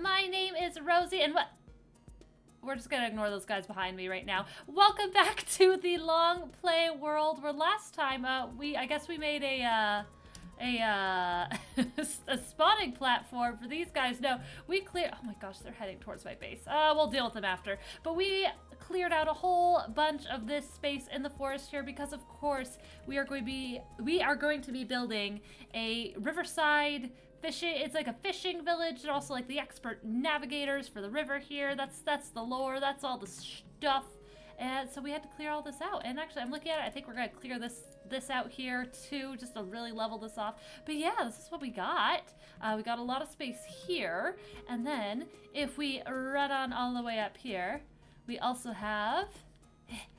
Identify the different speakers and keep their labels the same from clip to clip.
Speaker 1: My name is Rosie, and we're just gonna ignore those guys behind me right now. Welcome back to the Longplay world, where last time, I guess we made a spawning platform for these guys. No, we cleared, oh my gosh, they're heading towards my base. We'll deal with them after. But we cleared out a whole bunch of this space in the forest here because, of course, we are going to be building a riverside fishing. It's like a fishing village. They're also like the expert navigators for the river here. That's the lore. That's all the stuff. And so we had to clear all this out. And actually, I'm looking at it. I think we're gonna clear this out here too, just to really level this off. But yeah, this is what we got. We got a lot of space here. And then if we run on all the way up here, we also have,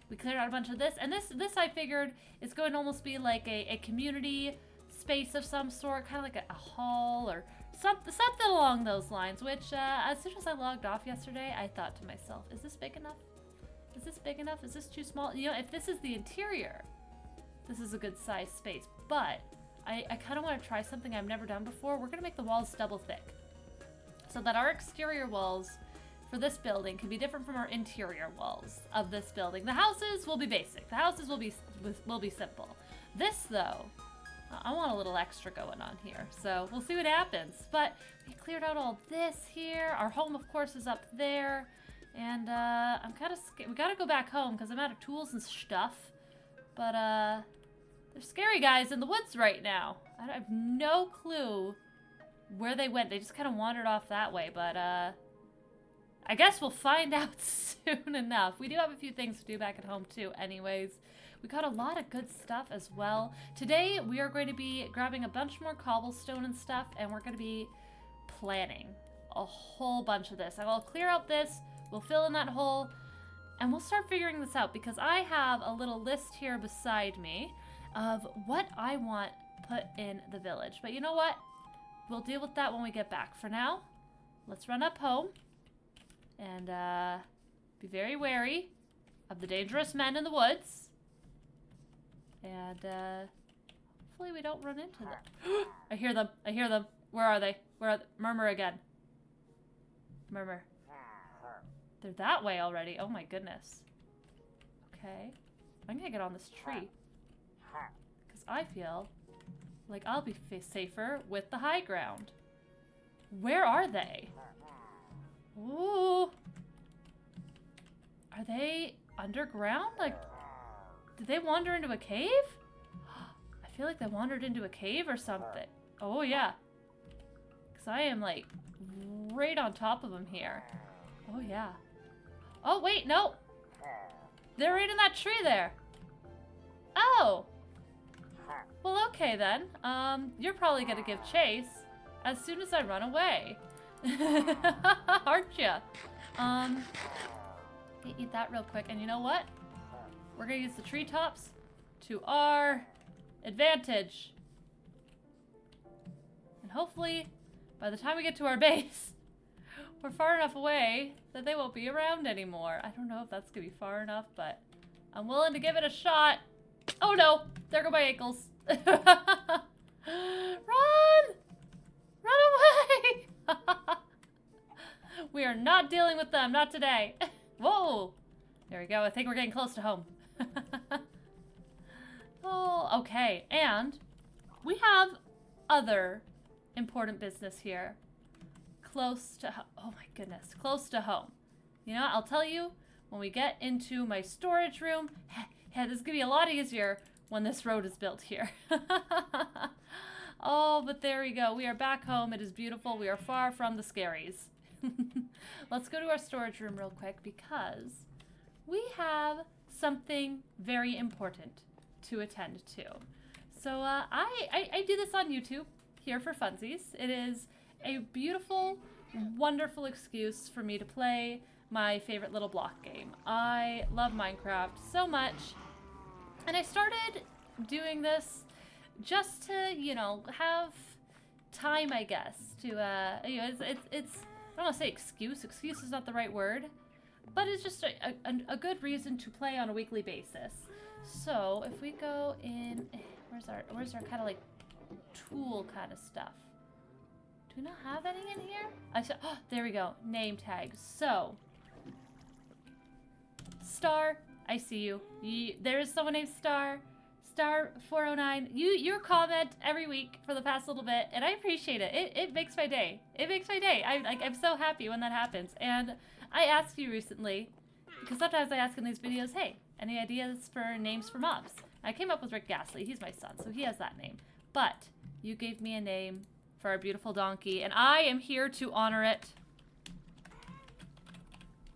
Speaker 1: we cleared out a bunch of this. And this I figured is going to almost be like a community space of some sort, kind of like a hall or something along those lines, which as soon as I logged off yesterday, I thought to myself, is this big enough? Is this big enough? Is this too small? You know, if this is the interior, this is a good size space, but I kind of want to try something I've never done before. We're going to make the walls double thick so that our exterior walls for this building can be different from our interior walls of this building. The houses will be basic. The houses will be simple. This, though, I want a little extra going on here, so we'll see what happens. But we cleared out all this here. Our home, of course, is up there. And I'm kind of scared. We gotta go back home because I'm out of tools and stuff. But there's scary guys in the woods right now. I have no clue where they went. They just kind of wandered off that way. But I guess we'll find out soon enough. We do have a few things to do back at home too anyways. We got a lot of good stuff as well. Today we are going to be grabbing a bunch more cobblestone and stuff, and we're going to be planning a whole bunch of this. I will clear out this, we'll fill in that hole, and we'll start figuring this out because I have a little list here beside me of what I want put in the village. But you know what? We'll deal with that when we get back. For now, let's run up home and be very wary of the dangerous men in the woods. And hopefully we don't run into them. I hear them. I hear them. Where are they? Where are they? Murmur again. Murmur. They're that way already. Oh my goodness. Okay. I'm gonna get on this tree. Because I feel like I'll be safer with the high ground. Where are they? Ooh. Are they underground? Like, did they wander into a cave? I feel like they wandered into a cave or something. Oh, yeah. Because I am, like, right on top of them here. Oh, yeah. Oh, wait, no. They're right in that tree there. Oh. Well, okay, then. You're probably going to give chase as soon as I run away. Aren't ya? Eat that real quick. And you know what? We're gonna use the treetops to our advantage. And hopefully, by the time we get to our base, we're far enough away that they won't be around anymore. I don't know if that's gonna be far enough, but I'm willing to give it a shot. Oh no! There go my ankles. Run! Run away! We are not dealing with them, not today. Whoa! There we go. I think we're getting close to home. Oh, okay. And we have other important business here. Close to oh my goodness. Close to home. You know, I'll tell you when we get into my storage room. Yeah, this is going to be a lot easier when this road is built here. Oh, but there we go. We are back home. It is beautiful. We are far from the scaries. Let's go to our storage room real quick because we have something very important to attend to. So I do this on YouTube here for funsies. It is a beautiful, wonderful excuse for me to play my favorite little block game. I love Minecraft so much, and I started doing this just to, you know, have time, I guess, to, you know, it's I don't want to say excuse. Excuse is not the right word. But it's just a good reason to play on a weekly basis. So if we go in, where's our kind of like tool kind of stuff? Do we not have any in here? Oh, there we go. Name tags. So, Star, I see you. There's someone named Star. Star 409. Your comment every week for the past little bit, and I appreciate it. It makes my day. It makes my day. I'm so happy when that happens. And I asked you recently, because sometimes I ask in these videos, hey, any ideas for names for mobs? I came up with Rick Ghastly. He's my son, so he has that name. But you gave me a name for our beautiful donkey, and I am here to honor it.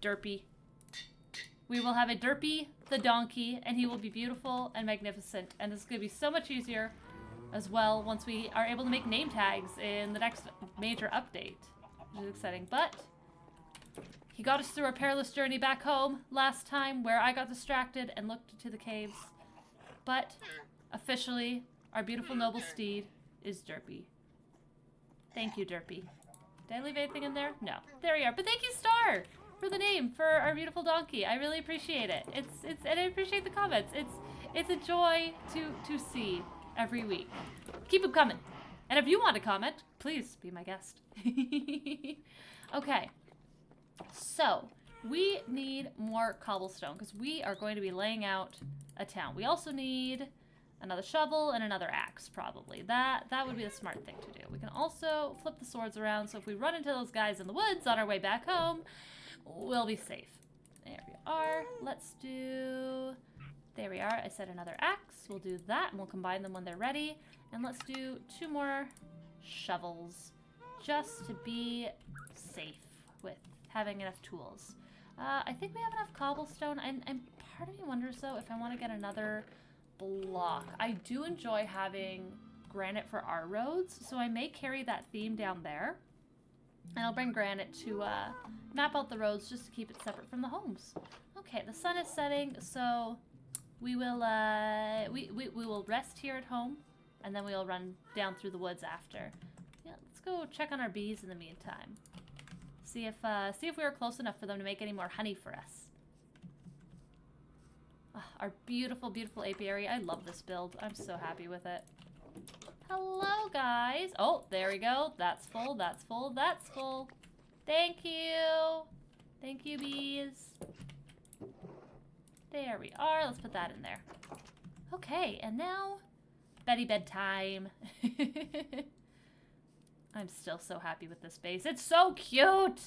Speaker 1: Derpy. We will have a Derpy the donkey, and he will be beautiful and magnificent. And it's going to be so much easier as well once we are able to make name tags in the next major update, which is exciting. But he got us through our perilous journey back home last time, where I got distracted and looked into the caves. But officially, our beautiful noble steed is Derpy. Thank you, Derpy. Did I leave anything in there? No. There we are. But thank you, Star, for the name for our beautiful donkey. I really appreciate it. And I appreciate the comments. It's a joy to see every week. Keep them coming. And if you want to comment, please be my guest. Okay. So, we need more cobblestone because we are going to be laying out a town. We also need another shovel and another axe, probably. That would be the smart thing to do. We can also flip the swords around, so if we run into those guys in the woods on our way back home, we'll be safe. There we are. Let's do... There we are. I said another axe. We'll do that, and we'll combine them when they're ready. And let's do 2 more shovels, just to be safe with having enough tools. I think we have enough cobblestone, and part of me wonders, though, if I want to get another block. I do enjoy having granite for our roads, so I may carry that theme down there. And I'll bring granite to map out the roads just to keep it separate from the homes. Okay, the sun is setting, so we will we will rest here at home, and then we'll run down through the woods after. Yeah, let's go check on our bees in the meantime. See if we are close enough for them to make any more honey for us. Our beautiful, beautiful apiary. I love this build. I'm so happy with it. Hello, guys. Oh, there we go. That's full, that's full, that's full. Thank you. Thank you, bees. There we are. Let's put that in there. Okay, and now, Betty bedtime. I'm still so happy with this base. It's so cute.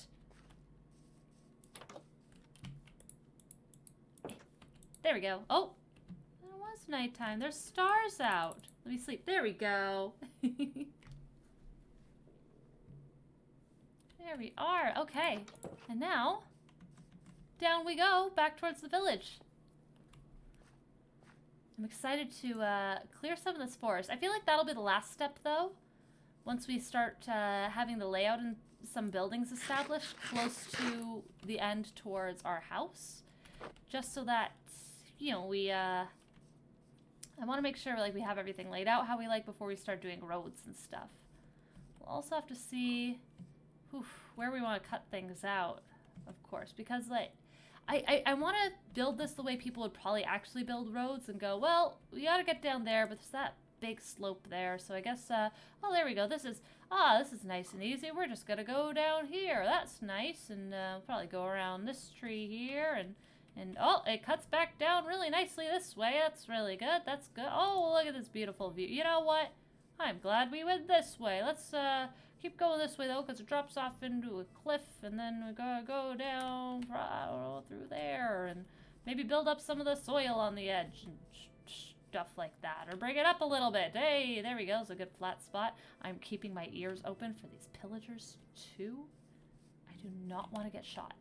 Speaker 1: There we go. Oh, it was nighttime. There's stars out. Let me sleep. There we go. There we are. Okay. And now, down we go, back towards the village. I'm excited to clear some of this forest. I feel like that'll be the last step, though. Once we start having the layout and some buildings established close to the end towards our house. Just so that, you know, I want to make sure like we have everything laid out how we like before we start doing roads and stuff. We'll also have to see where we want to cut things out, of course, because like I want to build this the way people would probably actually build roads and go, well, we got to get down there, but there's that big slope there, so I guess oh, there we go. This is nice and easy. We're just gonna go down here. That's nice, and we'll probably go around this tree here, and oh, it cuts back down really nicely this way. That's really good. That's good. Oh, look at this beautiful view. You know what? I'm glad we went this way. Let's keep going this way though, because it drops off into a cliff, and then we gotta go down through there, and maybe build up some of the soil on the edge and stuff like that, or bring it up a little bit. Hey, there we go. It's a good flat spot. I'm keeping my ears open for these pillagers too. I do not want to get shot.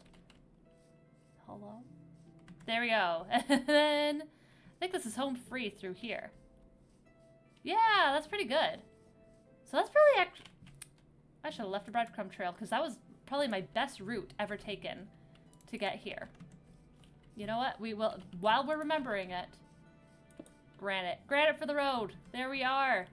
Speaker 1: Hello? There we go. And then I think this is home free through here. Yeah, that's pretty good. So that's probably I should have left a breadcrumb trail, because that was probably my best route ever taken to get here. You know what? We will, while we're remembering it, granite. Granite for the road. There we are.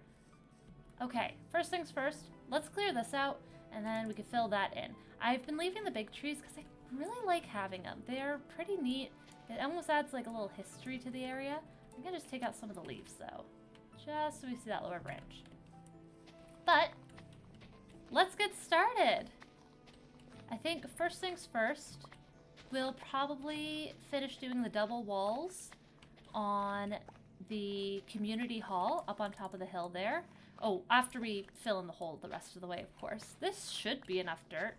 Speaker 1: Okay, first things first, let's clear this out, and then we can fill that in. I've been leaving the big trees because I really like having them. They're pretty neat. It almost adds like a little history to the area. I'm gonna just take out some of the leaves though, just so we see that lower branch. But let's get started. I think first things first, we'll probably finish doing the double walls on the community hall up on top of the hill there. Oh, after we fill in the hole the rest of the way, of course. This should be enough dirt.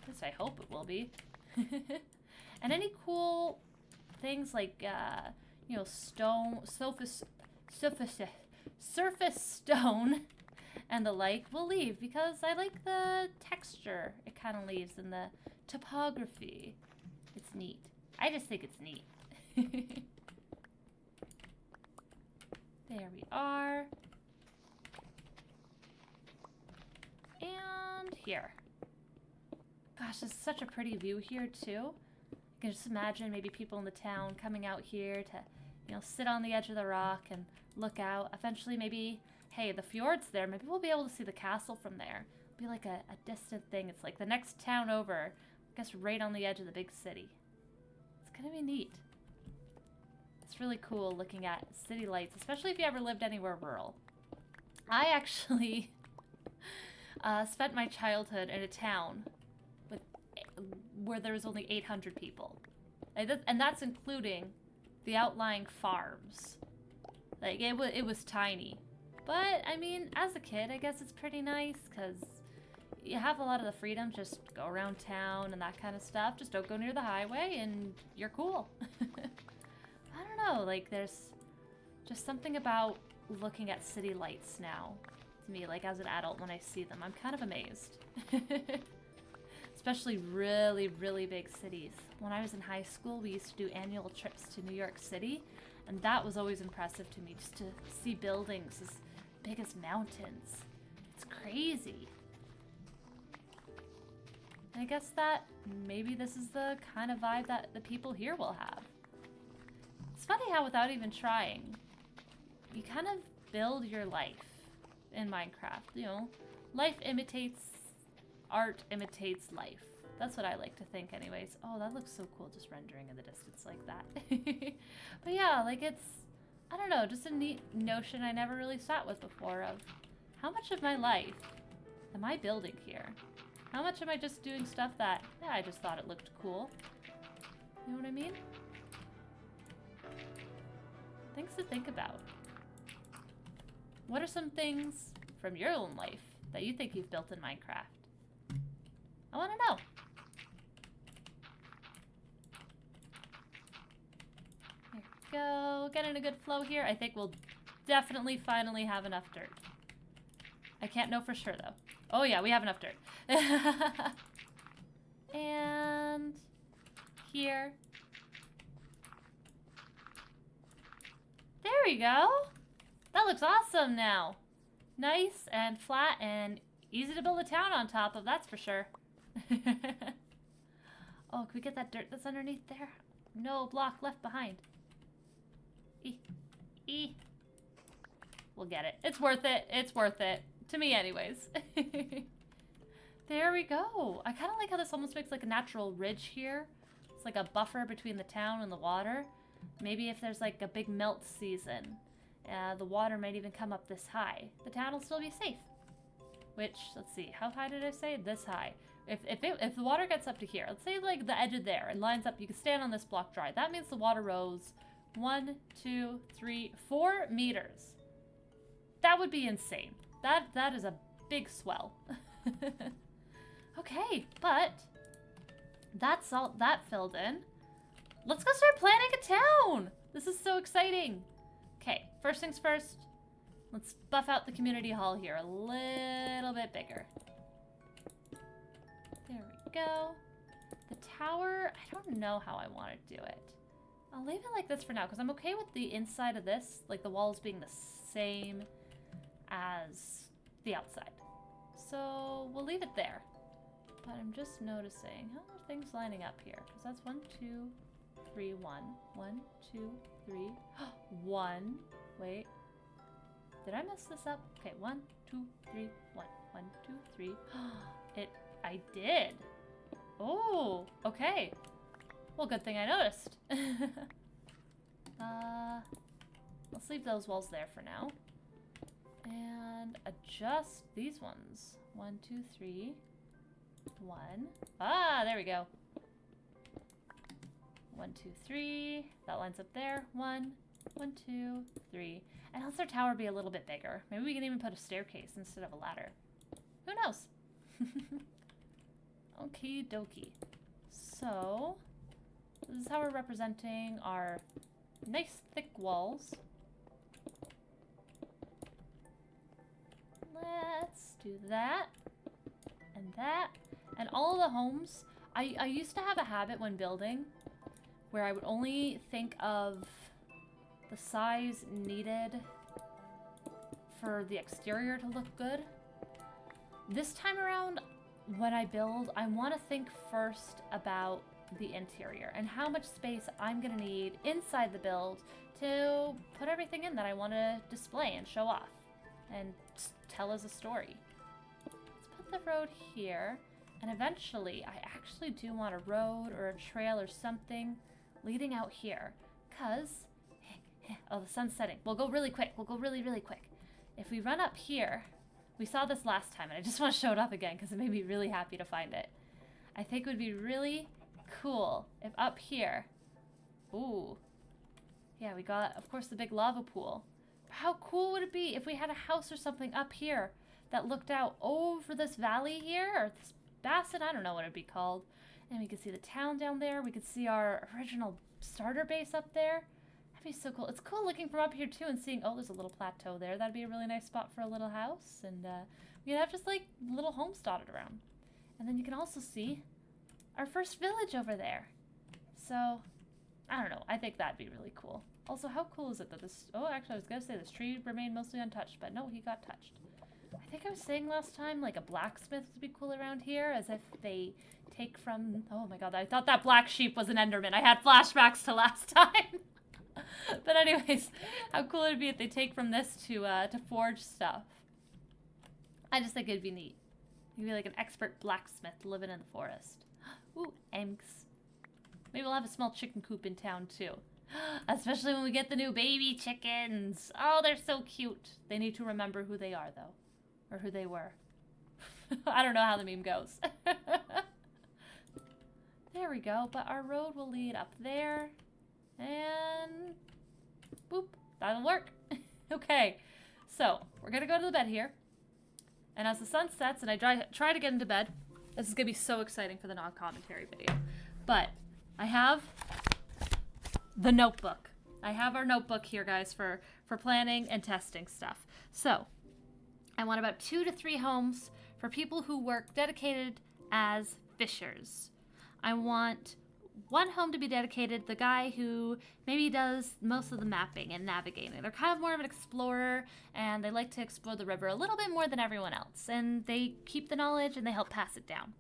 Speaker 1: At least I hope it will be. And any cool things like, you know, surface stone and the like, we'll leave because I like the texture it kind of leaves and the topography. It's neat. I just think it's neat. There we are. And here. Gosh, it's such a pretty view here too. You can just imagine maybe people in the town coming out here to, you know, sit on the edge of the rock and look out. Eventually maybe, hey, the fjord's there. Maybe we'll be able to see the castle from there. It'll be like a distant thing. It's like the next town over. I guess right on the edge of the big city. It's gonna be neat. It's really cool looking at city lights, especially if you ever lived anywhere rural. I actually spent my childhood in a town where there was only 800 people. And that's including the outlying farms. Like, it was tiny. But, I mean, as a kid, I guess it's pretty nice, because you have a lot of the freedom, just go around town and that kind of stuff. Just don't go near the highway, and you're cool. I don't know, like, there's just something about looking at city lights now, to me, like, as an adult when I see them. I'm kind of amazed. Especially really, really big cities. When I was in high school, we used to do annual trips to New York City, and that was always impressive to me, just to see buildings as big as mountains. It's crazy. And I guess that maybe this is the kind of vibe that the people here will have. It's funny how without even trying, you kind of build your life in Minecraft. You know, life imitates art imitates life. That's what I like to think anyways. Oh, that looks so cool just rendering in the distance like that. But yeah, like it's, I don't know, just a neat notion I never really sat with before of how much of my life am I building here? How much am I just doing stuff that, yeah, I just thought it looked cool. You know what I mean? Things to think about. What are some things from your own life that you think you've built in Minecraft? I want to know. There we go. Getting a good flow here. I think we'll definitely finally have enough dirt. I can't know for sure though. Oh yeah, we have enough dirt. And here. There we go. That looks awesome now. Nice and flat and easy to build a town on top of, that's for sure. Oh, can we get that dirt that's underneath there? No block left behind. We'll get it. It's worth it. It's worth it. To me anyways. There we go. I kind of like how this almost makes like a natural ridge here. It's like a buffer between the town and the water. Maybe if there's like a big melt season, the water might even come up this high. The town will still be safe. Which, let's see, how high did I say? This high. If the water gets up to here, let's say like the edge of there, and lines up, you can stand on this block dry. That means the water rose 1, 2, 3, 4 meters. That would be insane. That is a big swell. Okay, but that's all that filled in. Let's go start planning a town. This is so exciting. Okay, first things first. Let's buff out the community hall here a little bit bigger. There we go. The tower, I don't know how I want to do it. I'll leave it like this for now because I'm okay with the inside of this, like the walls being the same as the outside. So we'll leave it there. But I'm just noticing, how are things lining up here? Because that's 1, 2, 3, 1. 1, 2, 3. 1. Wait. Did I mess this up? Okay, 1, 2, 3, 1. 1, 2, 3. I did. Oh, okay. Well, good thing I noticed. Let's leave those walls there for now. And adjust these ones. 1, 2, 3. 1. Ah, there we go. 1, 2, 3. That lines up there. 1, 1, 2, 3. And let's our tower be a little bit bigger. Maybe we can even put a staircase instead of a ladder. Who knows? Okie dokie. So, this is how we're representing our nice thick walls. Let's do that. And that. And all of the homes, I used to have a habit when building where I would only think of the size needed for the exterior to look good. This time around, when I build, I want to think first about the interior and how much space I'm going to need inside the build to put everything in that I want to display and show off and tell as a story. Let's put the road here, and eventually I actually do want a road or a trail or something leading out here, because oh, the sun's setting. We'll go really quick. We'll go really, really quick. If we run up here, we saw this last time, and I just want to show it up again because it made me really happy to find it. I think it would be really cool if up here, ooh, yeah, we got, of course, the big lava pool. How cool would it be if we had a house or something up here that looked out over this valley here, or this basin, I don't know what it'd be called, and we could see the town down there. We could see our original starter base up there. That'd be so cool. It's cool looking from up here too and seeing, oh, there's a little plateau there. That'd be a really nice spot for a little house. And we could have just like little homes dotted around. And then you can also see our first village over there. So, I don't know. I think that'd be really cool. Also, how cool is it that this, oh, actually I was going to say this tree remained mostly untouched, but no, he got touched. I think I was saying last time, like a blacksmith would be cool around here, as if they take from, oh my god, I thought that black sheep was an Enderman. I had flashbacks to last time. But anyways, how cool it would be if they take from this to forge stuff. I just think it'd be neat. You'd be like an expert blacksmith living in the forest. Ooh, eggs. Maybe we'll have a small chicken coop in town too. Especially when we get the new baby chickens. Oh, they're so cute. They need to remember who they are though. Or who they were. I don't know how the meme goes. There we go. But our road will lead up there. And boop, that'll work. Okay, so we're gonna go to the bed here. And as the sun sets and I try to get into bed, this is gonna be so exciting for the non-commentary video. But I have the notebook. I have our notebook here, guys, for planning and testing stuff. So I want about 2 to 3 homes for people who work dedicated as fishers. I want 1 home to be dedicated the guy who maybe does most of the mapping and navigating. They're kind of more of an explorer, and they like to explore the river a little bit more than everyone else, and they keep the knowledge and they help pass it down.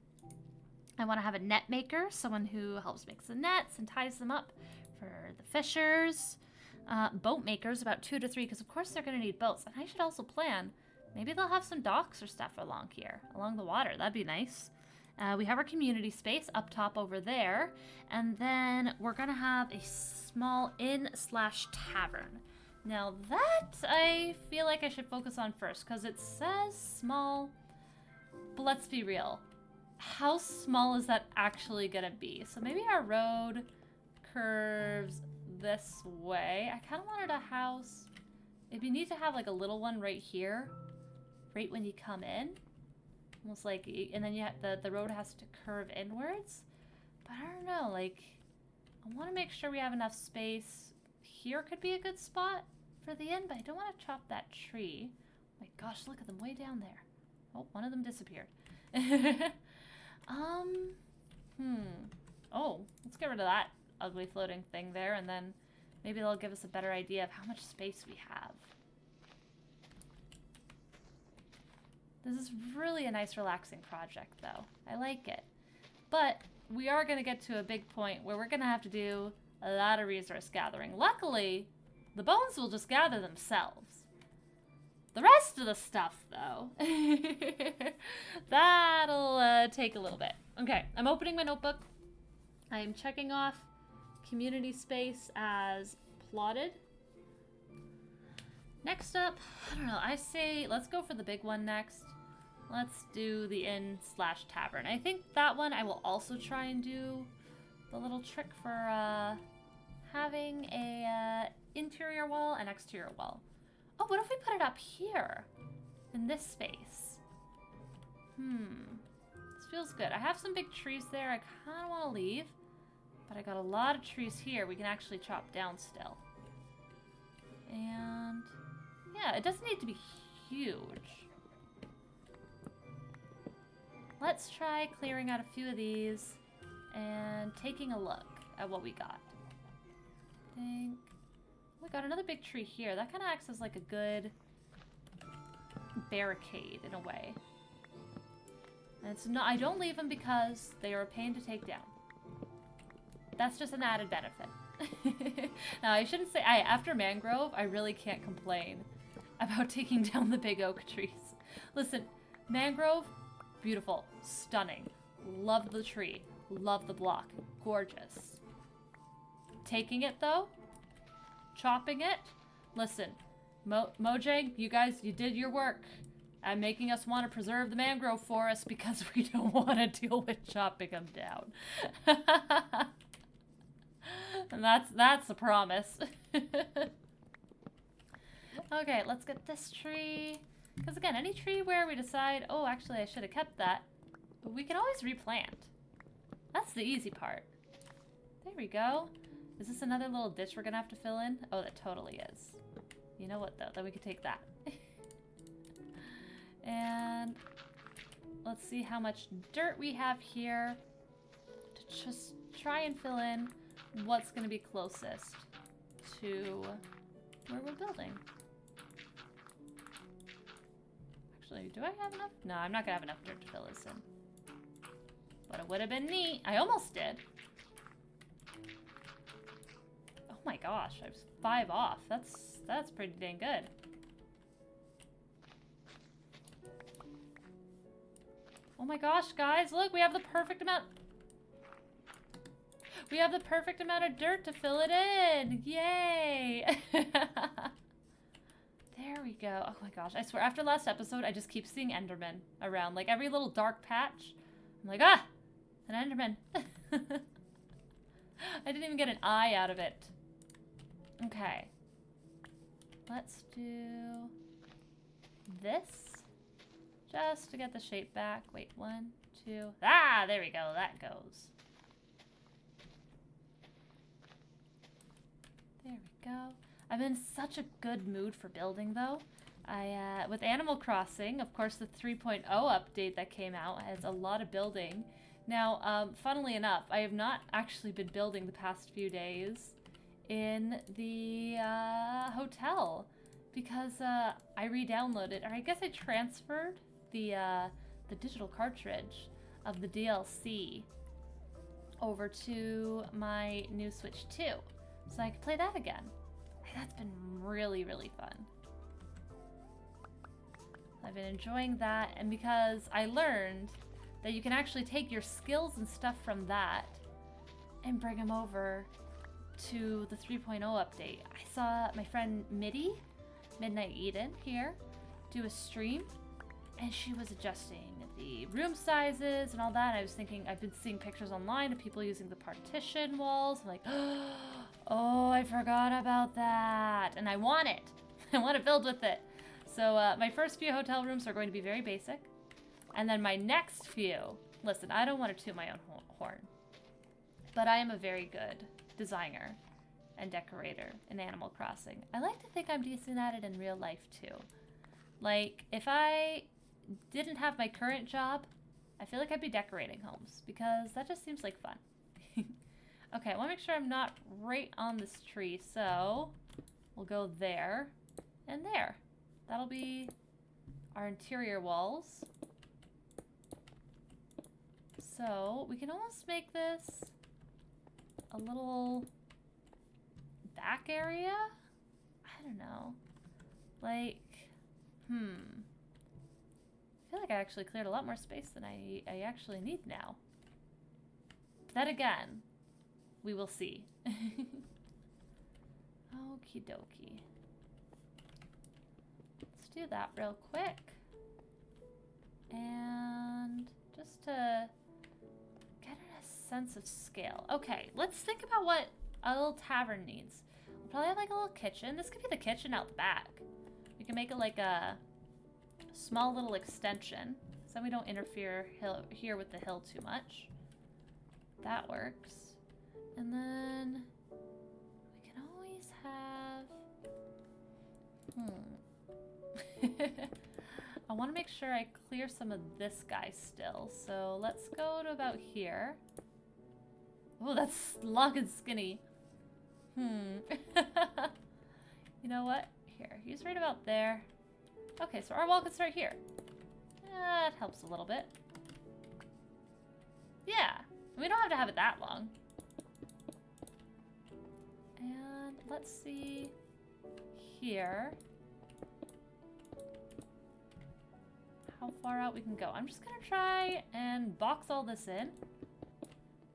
Speaker 1: I want to have a net maker, someone who helps make the nets and ties them up for the fishers. Boat makers, about 2 to 3, because of course they're going to need boats. And I should also plan, maybe they'll have some docks or stuff along here, along the water. That'd be nice. We have our community space up top over there. And then we're going to have a small inn/tavern. Now that I feel like I should focus on first, because it says small, but let's be real. How small is that actually going to be? So maybe our road curves this way. I kind of wanted a house. If you need to have like a little one right here, right when you come in. Almost like, and then you have the road has to curve inwards. But I don't know, like, I want to make sure we have enough space. Here could be a good spot for the inn, but I don't want to chop that tree. Oh my gosh, look at them way down there. Oh, one of them disappeared. Oh, let's get rid of that ugly floating thing there, and then maybe they'll give us a better idea of how much space we have. This is really a nice relaxing project though. I like it. But we are going to get to a big point where we're going to have to do a lot of resource gathering. Luckily, the bones will just gather themselves. The rest of the stuff though, that'll take a little bit. Okay, I'm opening my notebook. I'm checking off community space as plotted. Next up, I don't know, I say let's go for the big one next. Let's do the inn/tavern. I think that one I will also try and do the little trick for having a interior wall and exterior wall. Oh, what if we put it up here in this space? This feels good. I have some big trees there I kind of want to leave, but I got a lot of trees here we can actually chop down still. And yeah, it doesn't need to be huge. Let's try clearing out a few of these and taking a look at what we got. I think we got another big tree here. That kind of acts as like a good barricade in a way. And it's not, I don't leave them because they are a pain to take down. That's just an added benefit. Now, I shouldn't say, after mangrove, I really can't complain about taking down the big oak trees. Listen, mangrove, beautiful, stunning. Love the tree, love the block, gorgeous. Taking it though, chopping it, listen, Mojang, you guys, you did your work at making us want to preserve the mangrove forest because we don't want to deal with chopping them down. And that's a promise. Okay, let's get this tree. Because again, any tree where we decide, oh, actually I should have kept that, we can always replant. That's the easy part. There we go. Is this another little ditch we're gonna have to fill in? Oh, that totally is. You know what though? Then we could take that. And let's see how much dirt we have here to just try and fill in what's gonna be closest to where we're building. Actually, do I have enough? No, I'm not gonna have enough dirt to fill this in. But it would have been neat. I almost did. Oh my gosh, I was 5 off. That's pretty dang good. Oh my gosh, guys, look, we have the perfect amount. We have the perfect amount of dirt to fill it in. Yay! There we go. Oh my gosh, I swear, after last episode, I just keep seeing Endermen around. Like, every little dark patch, I'm like, ah! An Enderman. I didn't even get an eye out of it. Okay. Let's do this. Just to get the shape back. Wait, 1, 2. Ah, there we go. That goes. There we go. I'm in such a good mood for building, though. With Animal Crossing, of course, the 3.0 update that came out has a lot of building. Now, funnily enough, I have not actually been building the past few days in the hotel because I re-downloaded, or I guess I transferred the digital cartridge of the DLC over to my new Switch 2, so I could play that again. That's been really, really fun. I've been enjoying that, and because I learned that you can actually take your skills and stuff from that and bring them over to the 3.0 update. I saw my friend Midnight Eden here, do a stream, and she was adjusting the room sizes and all that. And I was thinking, I've been seeing pictures online of people using the partition walls. I'm like, oh, I forgot about that. And I want it. I want to build with it. So my first few hotel rooms are going to be very basic. And then my next few, listen, I don't want to toot my own horn, but I am a very good designer and decorator in Animal Crossing. I like to think I'm decent at it in real life too. Like, if I didn't have my current job, I feel like I'd be decorating homes because that just seems like fun. Okay, I want to make sure I'm not right on this tree, so we'll go there and there. That'll be our interior walls. So we can almost make this a little back area? I don't know. Like, I feel like I actually cleared a lot more space than I actually need now. Then again, we will see. Okie dokie. do that real quick. And just to get a sense of scale. Okay, let's think about what a little tavern needs. We'll probably have like a little kitchen. This could be the kitchen out the back. We can make it like a small little extension so then we don't interfere here with the hill too much. That works. And then we can always have... I want to make sure I clear some of this guy still. So let's go to about here. Oh, that's long and skinny. You know what? Here, he's right about there. Okay, so our wall can start here. That helps a little bit. Yeah, we don't have to have it that long. And let's see here how far out we can go. I'm just gonna try and box all this in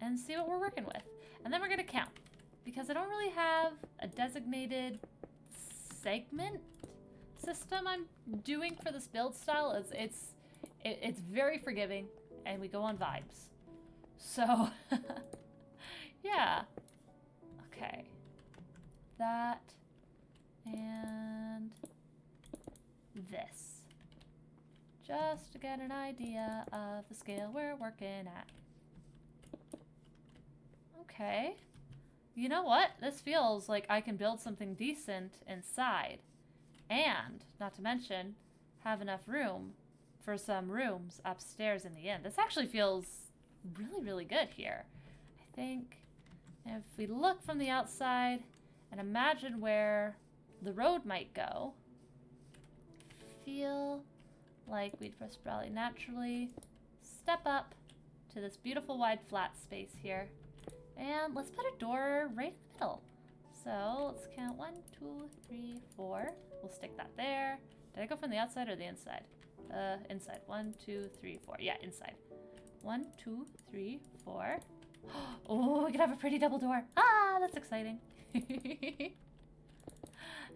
Speaker 1: and see what we're working with. And then we're gonna count, because I don't really have a designated segment system I'm doing for this build style. It's very forgiving, and we go on vibes. So, yeah. Okay. That and this. Just to get an idea of the scale we're working at. Okay. You know what? This feels like I can build something decent inside. And, not to mention, have enough room for some rooms upstairs in the inn. This actually feels really, really good here. I think if we look from the outside and imagine where the road might go, feel like we'd just probably naturally step up to this beautiful wide flat space here. And let's put a door right in the middle. So let's count 1, 2, 3, 4. We'll stick that there. Did I go from the outside or the inside? Inside. 1, 2, 3, 4. Yeah, inside. 1, 2, 3, 4. Oh, we could have a pretty double door. Ah, that's exciting. We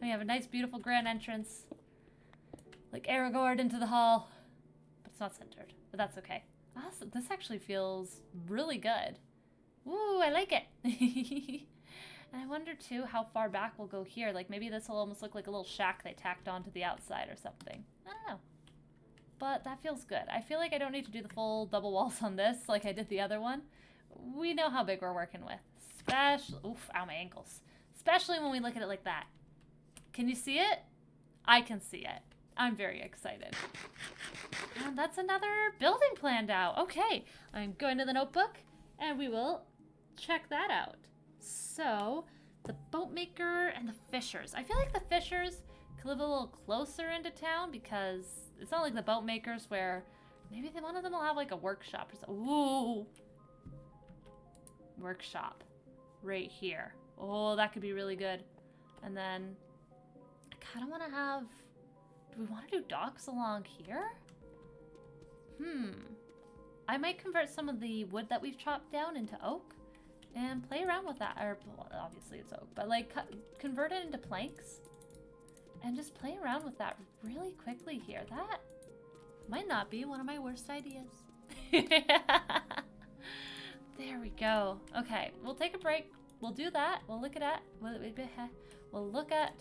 Speaker 1: have a nice, beautiful grand entrance. Like Aragorn into the hall. But it's not centered. But that's okay. Awesome. This actually feels really good. Ooh, I like it. And I wonder, too, how far back we'll go here. Like, maybe this will almost look like a little shack they tacked onto the outside or something. I don't know. But that feels good. I feel like I don't need to do the full double walls on this like I did the other one. We know how big we're working with. Oof, ow, my ankles. Especially when we look at it like that. Can you see it? I can see it. I'm very excited. And that's another building planned out. Okay, I'm going to the notebook, and we will check that out. So, the boatmaker and the fishers. I feel like the fishers could live a little closer into town, because it's not like the boatmakers where maybe one of them will have like a workshop or something. Ooh. Workshop. Right here. Oh, that could be really good. And then I kind of want to have... Do we want to do docks along here? I might convert some of the wood that we've chopped down into oak and play around with that. Or, well, obviously it's oak, but like convert it into planks and just play around with that really quickly here. That might not be one of my worst ideas. There we go. Okay, we'll take a break. We'll do that. We'll look at we'll look at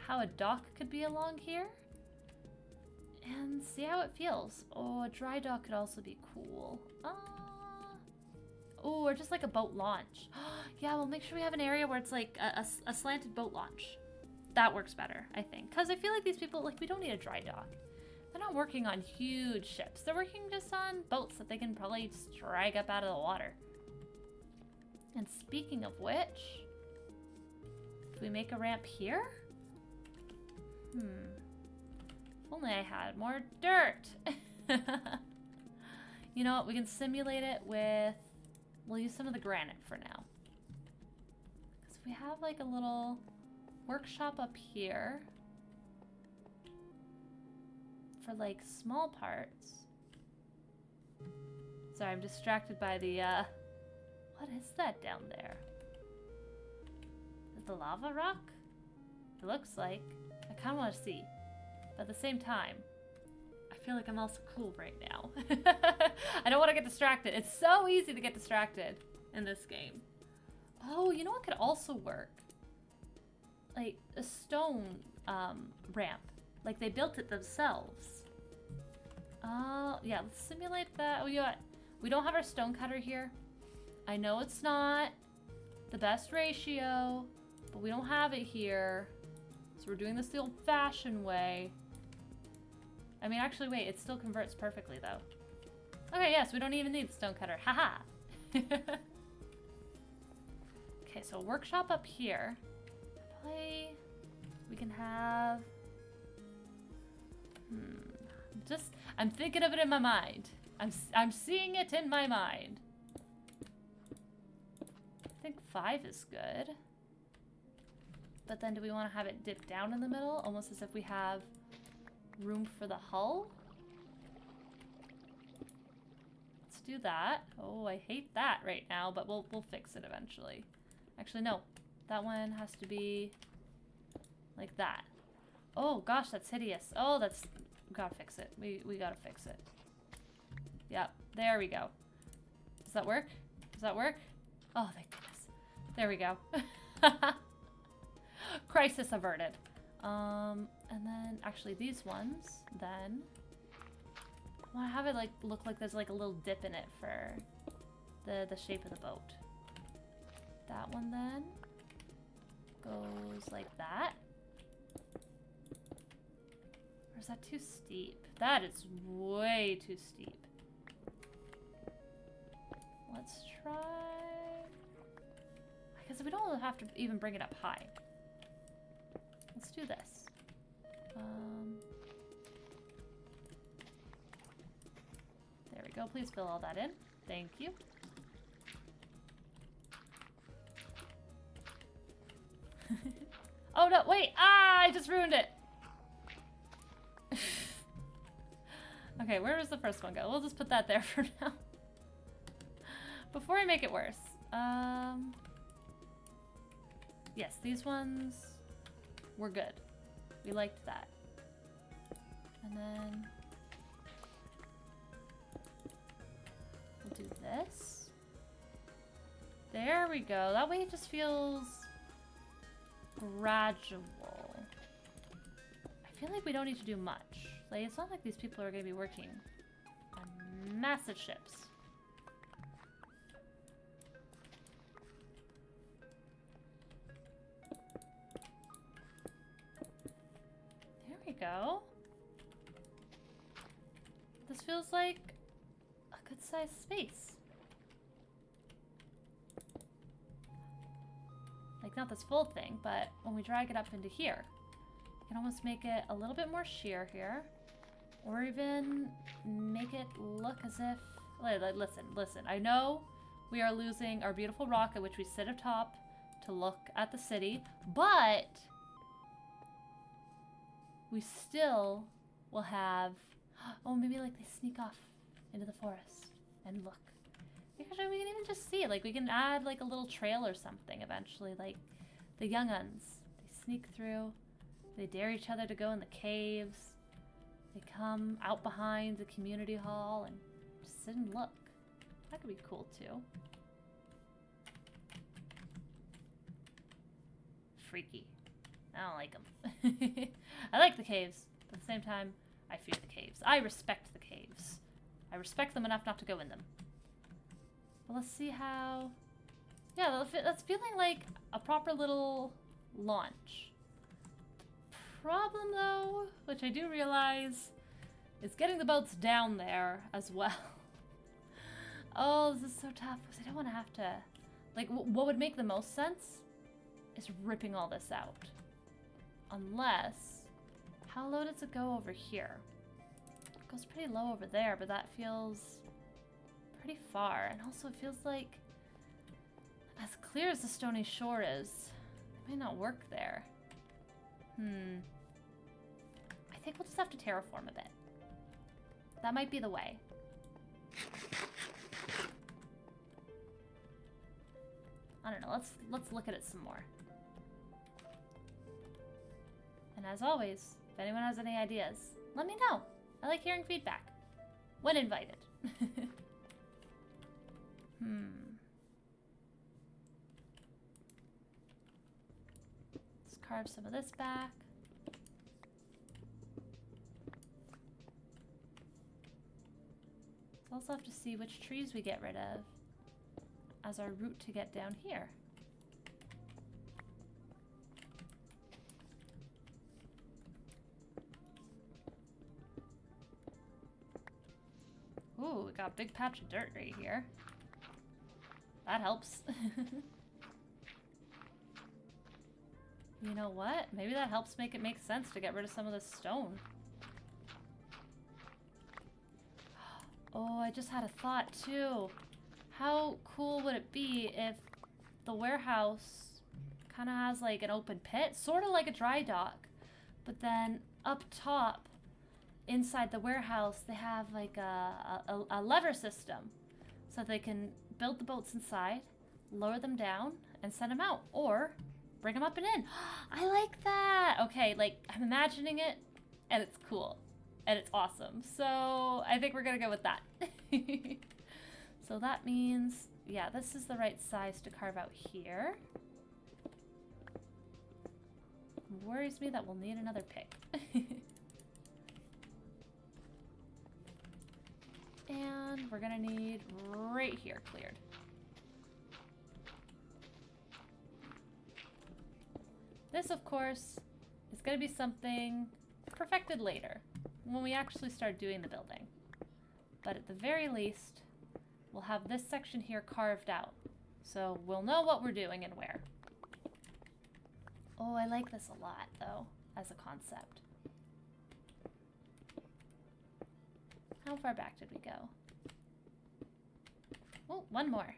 Speaker 1: how a dock could be along here and see how it feels. Oh, a dry dock could also be cool. Oh, or just like a boat launch. Yeah, we'll make sure we have an area where it's like a slanted boat launch. That works better, I think. Because I feel like these people, like, we don't need a dry dock. They're not working on huge ships. They're working just on boats that they can probably just drag up out of the water. And speaking of which, do we make a ramp here? If only I had more dirt. You know what? We can simulate it with... We'll use some of the granite for now. Because we have like a little workshop up here for like small parts. Sorry, I'm distracted by the what is that down there? Is it the lava rock? It looks like. I kind of want to see. But at the same time, I feel like I'm also cool right now. I don't want to get distracted. It's so easy to get distracted in this game. Oh, you know what could also work? Like a stone ramp. Like they built it themselves. Yeah, let's simulate that. Oh, you know what? We don't have our stone cutter here. I know it's not the best ratio, but we don't have it here. So we're doing this the old-fashioned way. I mean, actually, wait, it still converts perfectly, though. Okay, yes, we don't even need the stone cutter. Haha! Okay, so workshop up here. Play. We can have... I'm thinking of it in my mind. I'm seeing it in my mind. I think 5 is good. But then do we want to have it dip down in the middle? Almost as if we have room for the hull? Let's do that. Oh, I hate that right now, but we'll fix it eventually. Actually, no. That one has to be like that. Oh gosh, that's hideous. Oh, that's... We gotta fix it. We gotta fix it. Yep, there we go. Does that work? Does that work? Oh, thank goodness. There we go. Crisis averted. And then actually these ones, then I want to have it like look like there's like a little dip in it for the shape of the boat. That one then goes like that. Or is that too steep? That is way too steep. Let's try... Because we don't have to even bring it up high. Let's do this. There we go. Please fill all that in. Thank you. Oh no, wait! Ah, I just ruined it! Okay, where does the first one go? We'll just put that there for now. Before I make it worse. Yes, these ones were good. We liked that. And then we'll do this. There we go. That way it just feels gradual. I feel like we don't need to do much. Like, it's not like these people are going to be working on massive ships. There we go. This feels like a good-sized space. Like, not this full thing, but when we drag it up into here, you can almost make it a little bit more sheer here. Or even make it look as if... Listen. I know we are losing our beautiful rock at which we sit atop to look at the city, but we still will have... Oh, maybe like they sneak off into the forest and look. Actually, we can even just see, like, we can add like a little trail or something eventually. Like the young uns, they sneak through, they dare each other to go in the caves. They come out behind the community hall and just sit and look. That could be cool too. Freaky. I don't like them. I like the caves, but at the same time, I fear the caves. I respect the caves. I respect them enough not to go in them. But let's see how... Yeah, that's feeling like a proper little launch. Problem though, which I do realize, is getting the boats down there as well. Oh, this is so tough because I don't want to have to... Like, what would make the most sense is ripping all this out. Unless... How low does it go over here? It goes pretty low over there, but that feels pretty far. And also it feels like, as clear as the stony shore is, it may not work there. I think we'll just have to terraform a bit. That might be the way. I don't know, let's look at it some more. And as always, If anyone has any ideas, let me know. I like hearing feedback. When invited. Let's carve some of this back. Let's also have to see which trees we get rid of as our route to get down here. Ooh, we got a big patch of dirt right here. That helps. You know what? Maybe that helps make it make sense to get rid of some of this stone. Oh, I just had a thought too. How cool would it be if the warehouse kind of has like an open pit, sort of like a dry dock, but then up top inside the warehouse they have like a lever system so they can build the boats inside, lower them down, and send them out, or bring them up and in. I like that. Okay, like I'm imagining it, and it's cool, and it's awesome. So I think we're gonna go with that. So that means, yeah, this is the right size to carve out here. Worries me that we'll need another pick. And we're gonna need right here cleared. This, of course, is gonna be something perfected later, when we actually start doing the building. But at the very least, we'll have this section here carved out, so we'll know what we're doing and where. Oh, I like this a lot, though, as a concept. How far back did we go? Oh, one more.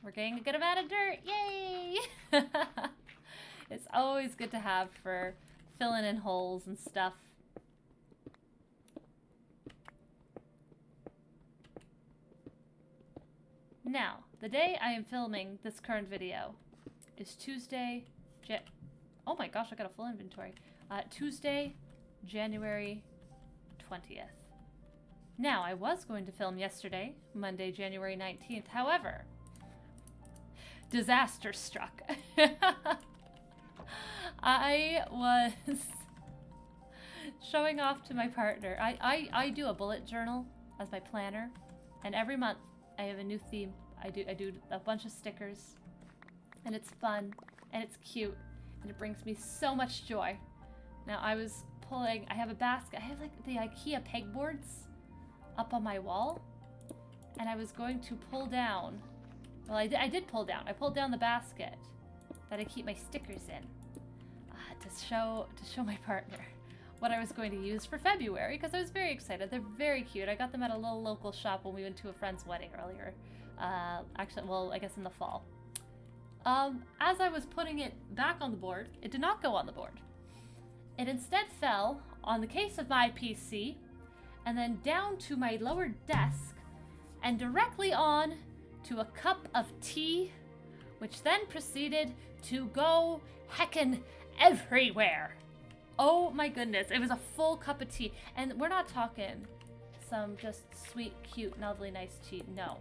Speaker 1: We're getting a good amount of dirt. Yay! It's always good to have for filling in holes and stuff. Now, the day I am filming this current video is Tuesday, oh my gosh, I got a full inventory. Tuesday, January 20th. Now, I was going to film yesterday, Monday, January 19th. However, disaster struck. I was showing off to my partner. I do a bullet journal as my planner, and every month I have a new theme. I do a bunch of stickers, and it's fun, and it's cute, and it brings me so much joy. Now I was pulling, I have a basket, I have like the IKEA pegboards up on my wall, and I was going to pull down, well I did pull down, I pulled down the basket that I keep my stickers in to show my partner what I was going to use for February, because I was very excited. They're very cute. I got them at a little local shop when we went to a friend's wedding earlier. Actually, well, I guess in the fall. As I was putting it back on the board, it did not go on the board. It instead fell on the case of my PC, and then down to my lower desk, and directly on to a cup of tea, which then proceeded to go heckin' everywhere. Oh my goodness, it was a full cup of tea. And we're not talking some just sweet, cute, lovely, nice tea. No.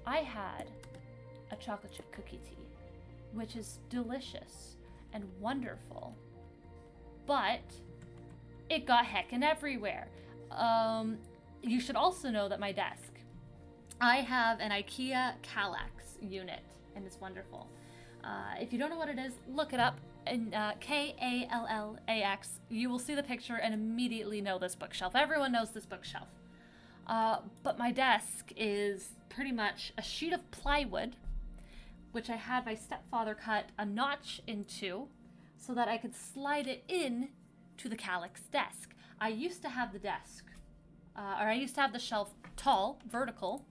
Speaker 1: I had a chocolate chip cookie tea, which is delicious and wonderful. But it got heckin' everywhere. You should also know that my desk, I have an IKEA Kallax unit, and it's wonderful. If you don't know what it is, look it up. And Kallax, you will see the picture and immediately know this bookshelf. Everyone knows this bookshelf. But my desk is pretty much a sheet of plywood, which I had my stepfather cut a notch into so that I could slide it in to the Kallax desk. I used to have the desk, or I used to have the shelf tall, vertical,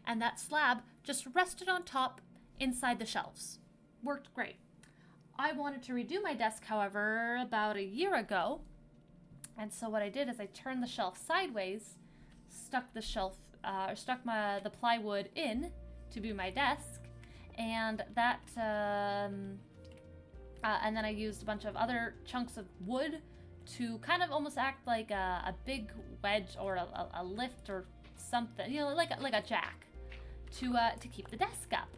Speaker 1: and that slab just rested on top inside the shelves. Worked great. I wanted to redo my desk, however, about a year ago. And so what I did is I turned the shelf sideways, stuck the shelf, the plywood in to be my desk, and that, and then I used a bunch of other chunks of wood to kind of almost act like a big wedge or a lift or something, you know, like a jack to keep the desk up,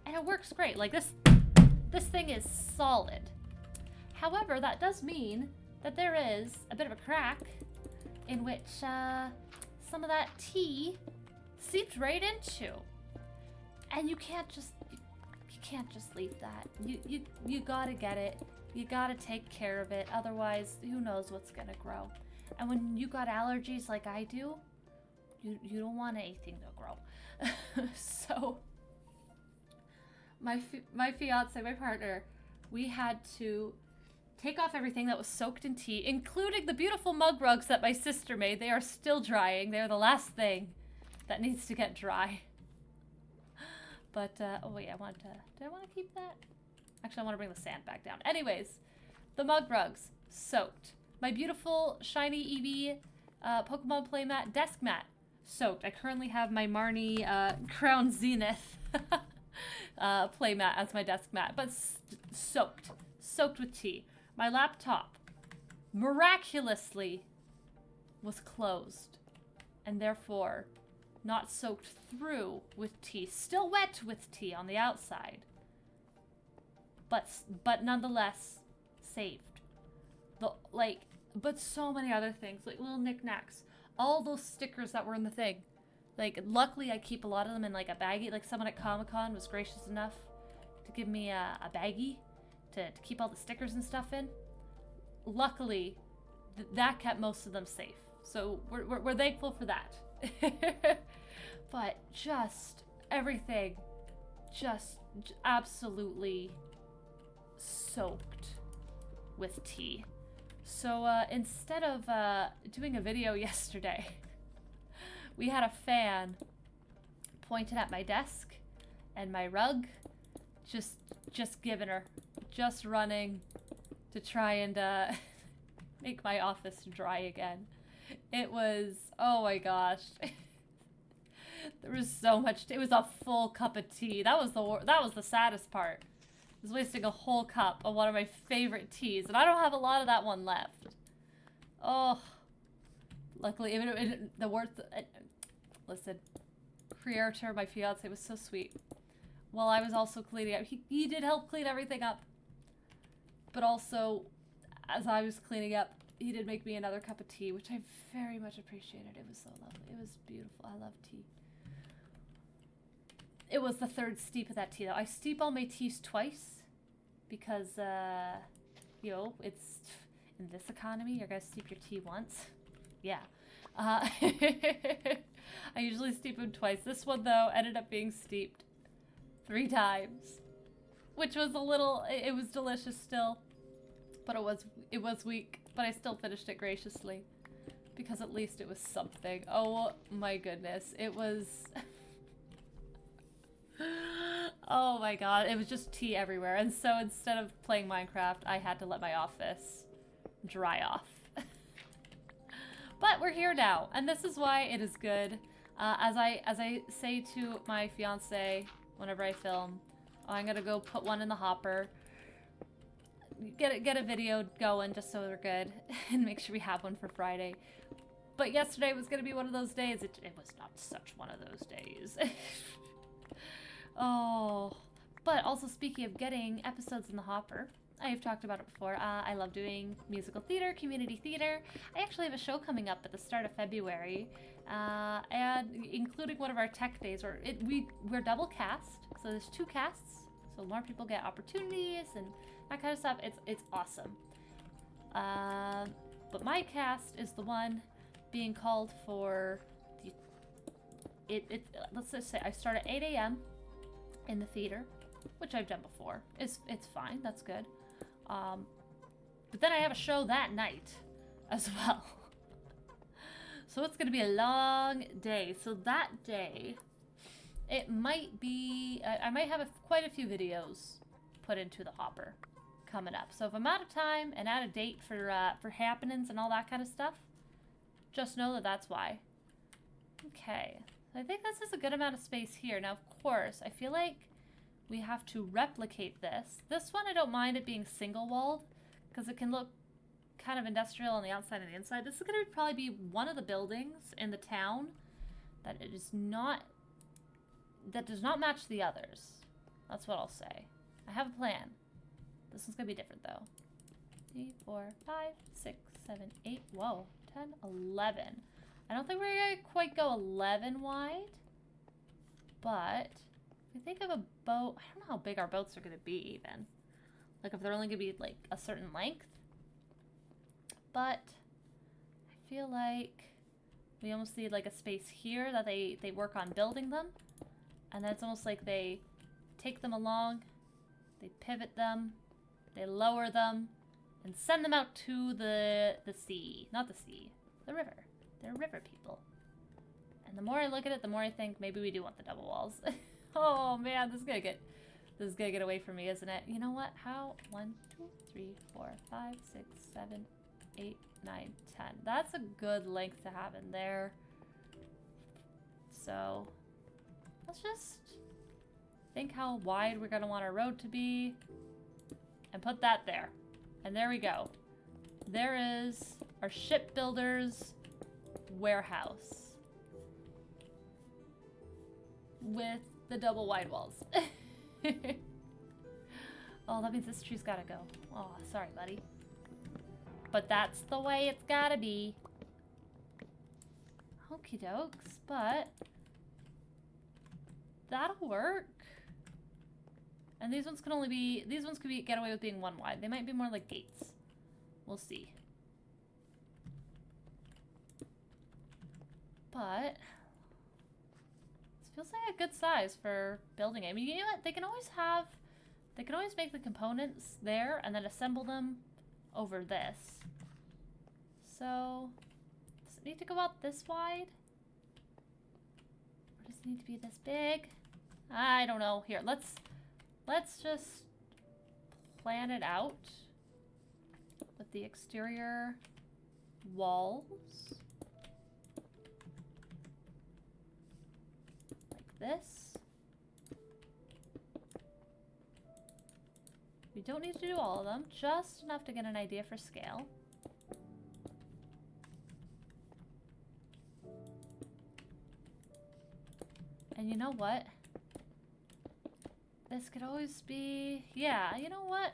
Speaker 1: and it works great. Like this thing is solid. However, that does mean that there is a bit of a crack in which some of that tea seeped right into, and you can't just leave that. You gotta get it. You gotta take care of it. Otherwise, who knows what's gonna grow. And when you got allergies like I do, you don't want anything to grow. So my fiance, my partner, we had to take off everything that was soaked in tea, including the beautiful mug rugs that my sister made. They are still drying. They're the last thing that needs to get dry. But, oh wait, did I want to keep that? Actually, I want to bring the sand back down. Anyways, the mug rugs, soaked. My beautiful, shiny Eevee Pokemon playmat, desk mat, soaked. I currently have my Marnie Crown Zenith playmat as my desk mat, but soaked with tea. My laptop, miraculously, was closed, and therefore not soaked through with tea. Still wet with tea on the outside, but nonetheless saved. But so many other things, like little knickknacks, all those stickers that were in the thing. Like, luckily I keep a lot of them in like a baggie. Like, someone at Comic-Con was gracious enough to give me a baggie to keep all the stickers and stuff in. Luckily, that kept most of them safe. So we're thankful for that. But just everything, just absolutely soaked with tea. So instead of doing a video yesterday, we had a fan pointed at my desk and my rug, just giving her, just running to try and make my office dry again. It was, oh my gosh. There was so much, it was a full cup of tea. That was the saddest part. I was wasting a whole cup of one of my favorite teas, and I don't have a lot of that one left. Oh, luckily, the worth. Listen, creator, my fiance, was so sweet. While I was also cleaning up, he did help clean everything up. But also, as I was cleaning up, he did make me another cup of tea, which I very much appreciated. It was so lovely. It was beautiful. I love tea. It was the third steep of that tea, though. I steep all my teas twice because, you know, it's in this economy, you're gonna steep your tea once. Yeah. I usually steep them twice. This one, though, ended up being steeped 3 times, which was a little, it was delicious still, but it was weak, but I still finished it graciously because at least it was something. Oh my goodness. It was... Oh my god, it was just tea everywhere. And so instead of playing Minecraft, I had to let my office dry off. But we're here now, and this is why it is good. As I say to my fiance whenever I film, oh, I'm gonna go put one in the hopper, get a video going just so we're good, and make sure we have one for Friday. But yesterday was gonna be one of those days. It was not such one of those days. Oh, but also speaking of getting episodes in the hopper, I've talked about it before. I love doing musical theater, community theater. I actually have a show coming up at the start of February, and including one of our tech days where we're double cast, so there's 2 casts, so more people get opportunities and that kind of stuff. It's awesome. But my cast is the one being called for let's just say I start at 8 a.m. in the theater, which I've done before. It's fine, that's good. But then I have a show that night as well. So it's gonna be a long day. So that day, it might be, I might have quite a few videos put into the hopper coming up. So if I'm out of time and out of date for happenings and all that kind of stuff, just know that that's why. Okay, I think this is a good amount of space here. Now, of course, I feel like we have to replicate this. This one, I don't mind it being single-walled because it can look kind of industrial on the outside and the inside. This is going to probably be one of the buildings in the town that it is not, that does not match the others. That's what I'll say. I have a plan. This one's going to be different, though. 3, 4, 5, 6, 7, 8, whoa, 10, 11. I don't think we're going to quite go 11 wide, but if we think of a boat, I don't know how big our boats are going to be even. Like if they're only going to be like a certain length. But I feel like we almost need like a space here that they work on building them. And then it's almost like they take them along, they pivot them, they lower them, and send them out to the sea. Not the sea, the river. They're river people. And the more I look at it, the more I think maybe we do want the double walls. Oh man, this is gonna get away from me, isn't it? You know what? How? 1, 2, 3, 4, 5, 6, 7, 8, 9, 10. That's a good length to have in there. So let's just think how wide we're gonna want our road to be and put that there. And there we go. There is our shipbuilder's warehouse with the double wide walls. Oh, that means this tree's gotta go. Oh, sorry, buddy. But that's the way it's gotta be. Okie dokes, but that'll work. And these ones can only be, these ones could be, get away with being one wide. They might be more like gates. We'll see. But this feels like a good size for building it. I mean, you know what? They can always make the components there and then assemble them over this. So, does it need to go out this wide? Or does it need to be this big? I don't know. Here, let's just plan it out with the exterior walls. Like this. We don't need to do all of them, just enough to get an idea for scale. And you know what? This could always be, yeah, you know what?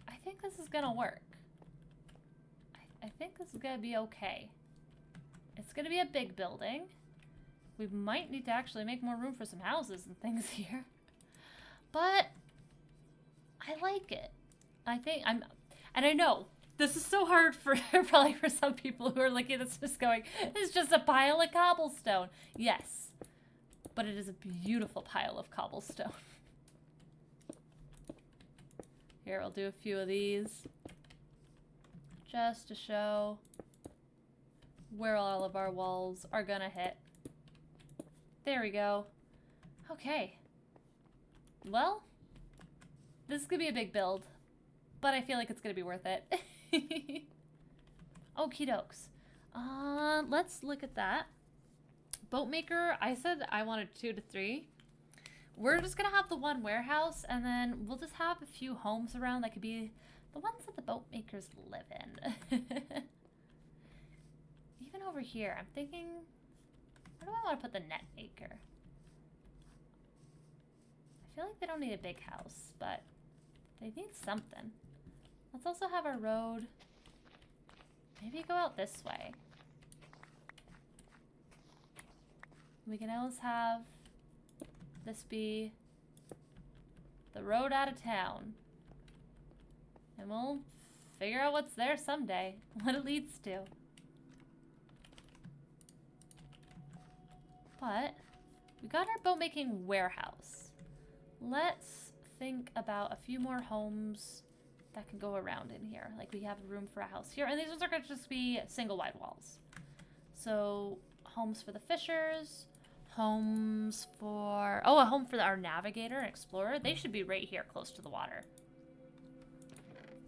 Speaker 1: I think this is gonna work. I think this is gonna be okay. It's gonna be a big building. We might need to actually make more room for some houses and things here. But I like it. And I know this is so hard for probably for some people who are looking at this just going, it's just a pile of cobblestone. Yes, but it is a beautiful pile of cobblestone. Here, I'll do a few of these just to show where all of our walls are gonna hit. There we go. Okay. Well, this is gonna be a big build, but I feel like it's gonna be worth it. Okie dokes. Let's look at that. Boat maker, I said I wanted 2 to 3. We're just gonna have the one warehouse, and then we'll just have a few homes around that could be the ones that the boat makers live in. Even over here, I'm thinking, where do I want to put the net maker? I feel like they don't need a big house, but they need something. Let's also have our road maybe go out this way. We can always have this be the road out of town. And we'll figure out what's there someday, what it leads to. But we got our boat making warehouse. Let's think about a few more homes that can go around in here. Like we have room for a house here, and these ones are going to just be single wide walls. So homes for the fishers, homes for, oh, a home for our navigator and explorer. They should be right here close to the water.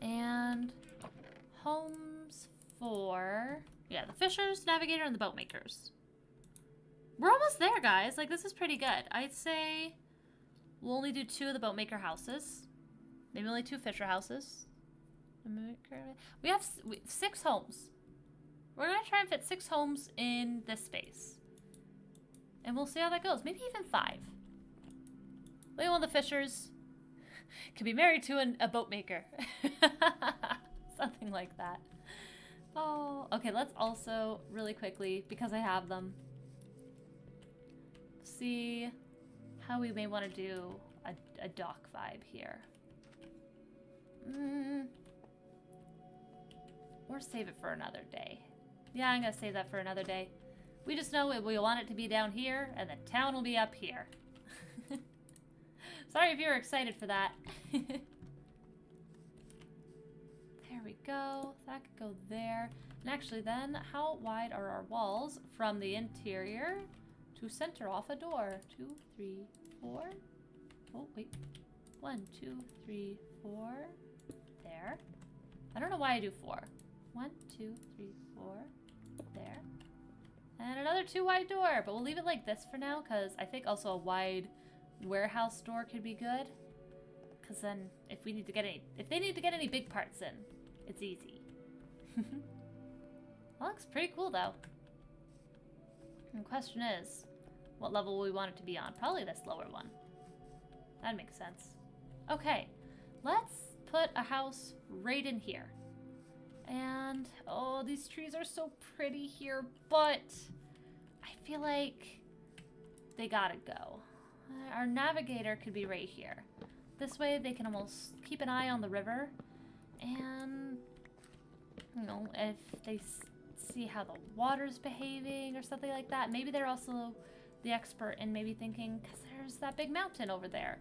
Speaker 1: And homes for, yeah, the fishers, navigator, and the boat makers. We're almost there, guys. Like, this is pretty good. I'd say we'll only do 2 of the boatmaker houses. Maybe only 2 fisher houses. We have 6 homes. We're going to try and fit 6 homes in this space. And we'll see how that goes. Maybe even 5. Maybe one of the fishers could be married to a boatmaker. Something like that. Oh, okay, let's also really quickly, because I have them, see how we may want to do a dock vibe here. Or save it for another day. Yeah, I'm going to save that for another day. We just know we want it to be down here, and the town will be up here. Sorry if you were excited for that. There we go. That could go there. And actually then, how wide are our walls from the interior to center off a door? 2, 3, 4. Oh, wait. 1, 2, 3, 4. There. I don't know why I do 4. 1, 2, 3, 4. There. And another 2 wide door, but we'll leave it like this for now, because I think also a wide warehouse door could be good. Because then, if they need to get any big parts in, it's easy. That looks pretty cool, though. And the question is, what level we want it to be on? Probably this lower one. That makes sense. Okay, let's put a house right in here. And, oh, these trees are so pretty here, but I feel like they gotta go. Our navigator could be right here. This way they can almost keep an eye on the river. And, you know, if they see how the water's behaving or something like that, maybe they're also the expert in maybe thinking, because there's that big mountain over there.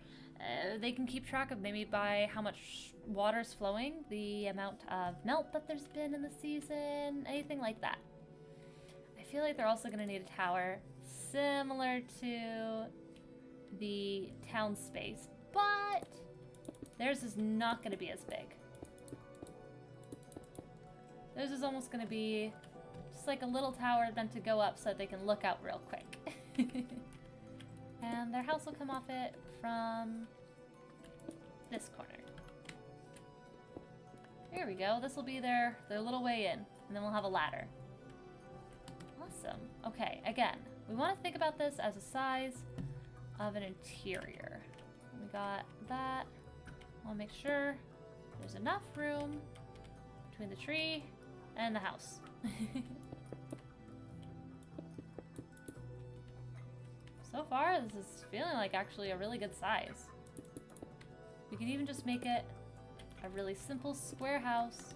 Speaker 1: They can keep track of maybe by how much water's flowing, the amount of melt that there's been in the season, anything like that. I feel like they're also going to need a tower similar to the town space, but theirs is not going to be as big. Theirs is almost going to be just like a little tower meant to go up so that they can look out real quick. And their house will come off it from this corner. There we go. This will be their little way in, and then we'll have a ladder. Awesome. Okay, again, we want to think about this as a size of an interior. We got that. I want to make sure there's enough room between the tree and the house. So far, this is feeling like actually a really good size. We can even just make it a really simple square house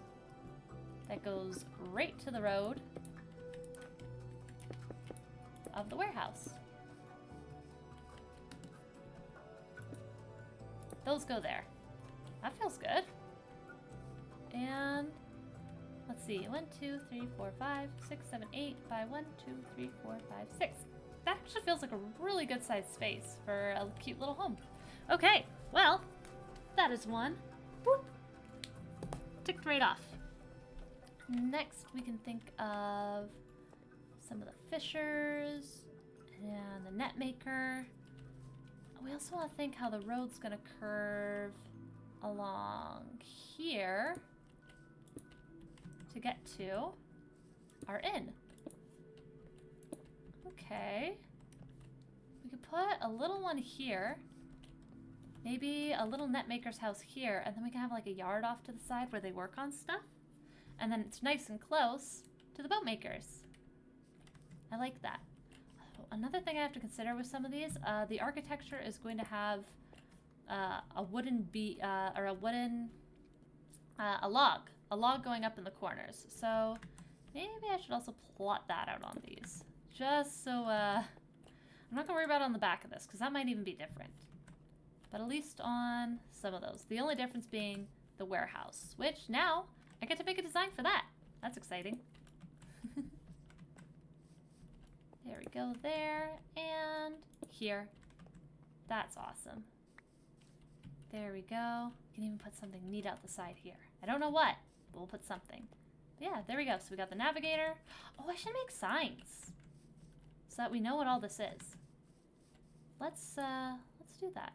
Speaker 1: that goes right to the road of the warehouse. Those go there. That feels good. And let's see. 1, 2, 3, 4, 5, 6, 7, 8 by 1, 2, 3, 4, 5, 6. That actually feels like a really good sized space for a cute little home. Okay, well, that is one. Boop. Ticked right off. Next, we can think of some of the fishers and the net maker. We also want to think how the road's going to curve along here to get to our inn. Okay. We could put a little one here. Maybe a little net maker's house here, and then we can have like a yard off to the side where they work on stuff. And then it's nice and close to the boat makers. I like that. Another thing I have to consider with some of these, the architecture is going to have a wooden a log going up in the corners. So maybe I should also plot that out on these, just so I'm not gonna worry about it on the back of this, because that might even be different. But at least on some of those. The only difference being the warehouse, which now I get to make a design for that. That's exciting. There we go there, and here. That's awesome. There we go. You can even put something neat out the side here. I don't know what, but we'll put something. Yeah, there we go. So we got the navigator. Oh, I should make signs. so that we know what all this is. Let's do that.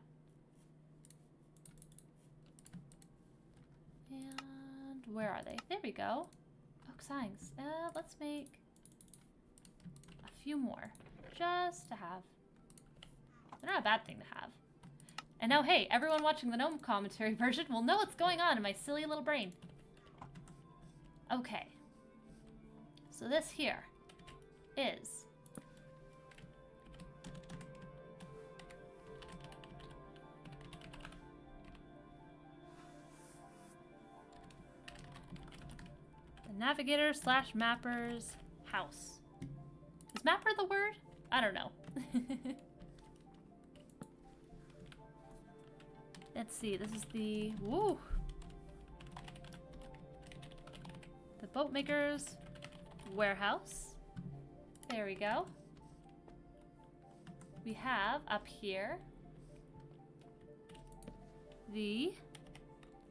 Speaker 1: And where are they? There we go. Oak signs. Let's make a few more, just to have. They're not a bad thing to have. And now, hey, everyone watching the gnome commentary version will know what's going on in my silly little brain. Okay. So this here is the navigator / mapper's house. Is mapper the word? I don't know. Let's see, this is the, woo! The boatmaker's warehouse. There we go. We have up here the,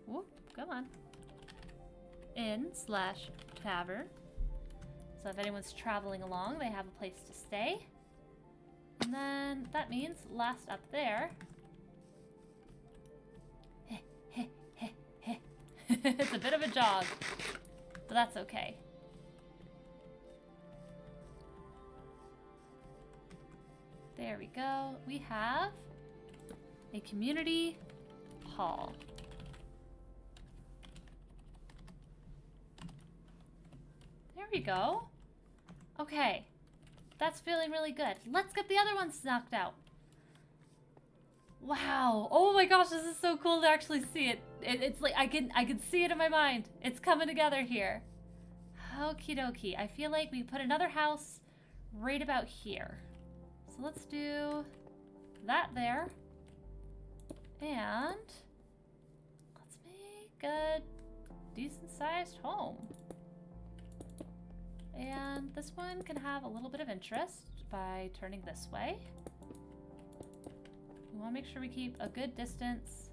Speaker 1: whoop, come on, inn / tavern. So if anyone's traveling along, they have a place to stay. And then that means last up there, it's a bit of a jog, but that's okay. There we go. We have a community hall. There we go. Okay. That's feeling really good. Let's get the other ones knocked out. Wow. Oh my gosh, this is so cool to actually see it. It's like I can see it in my mind. It's coming together here. Okie dokie. I feel like we put another house right about here. So let's do that there. And let's make a decent sized home. And this one can have a little bit of interest by turning this way. We want to make sure we keep a good distance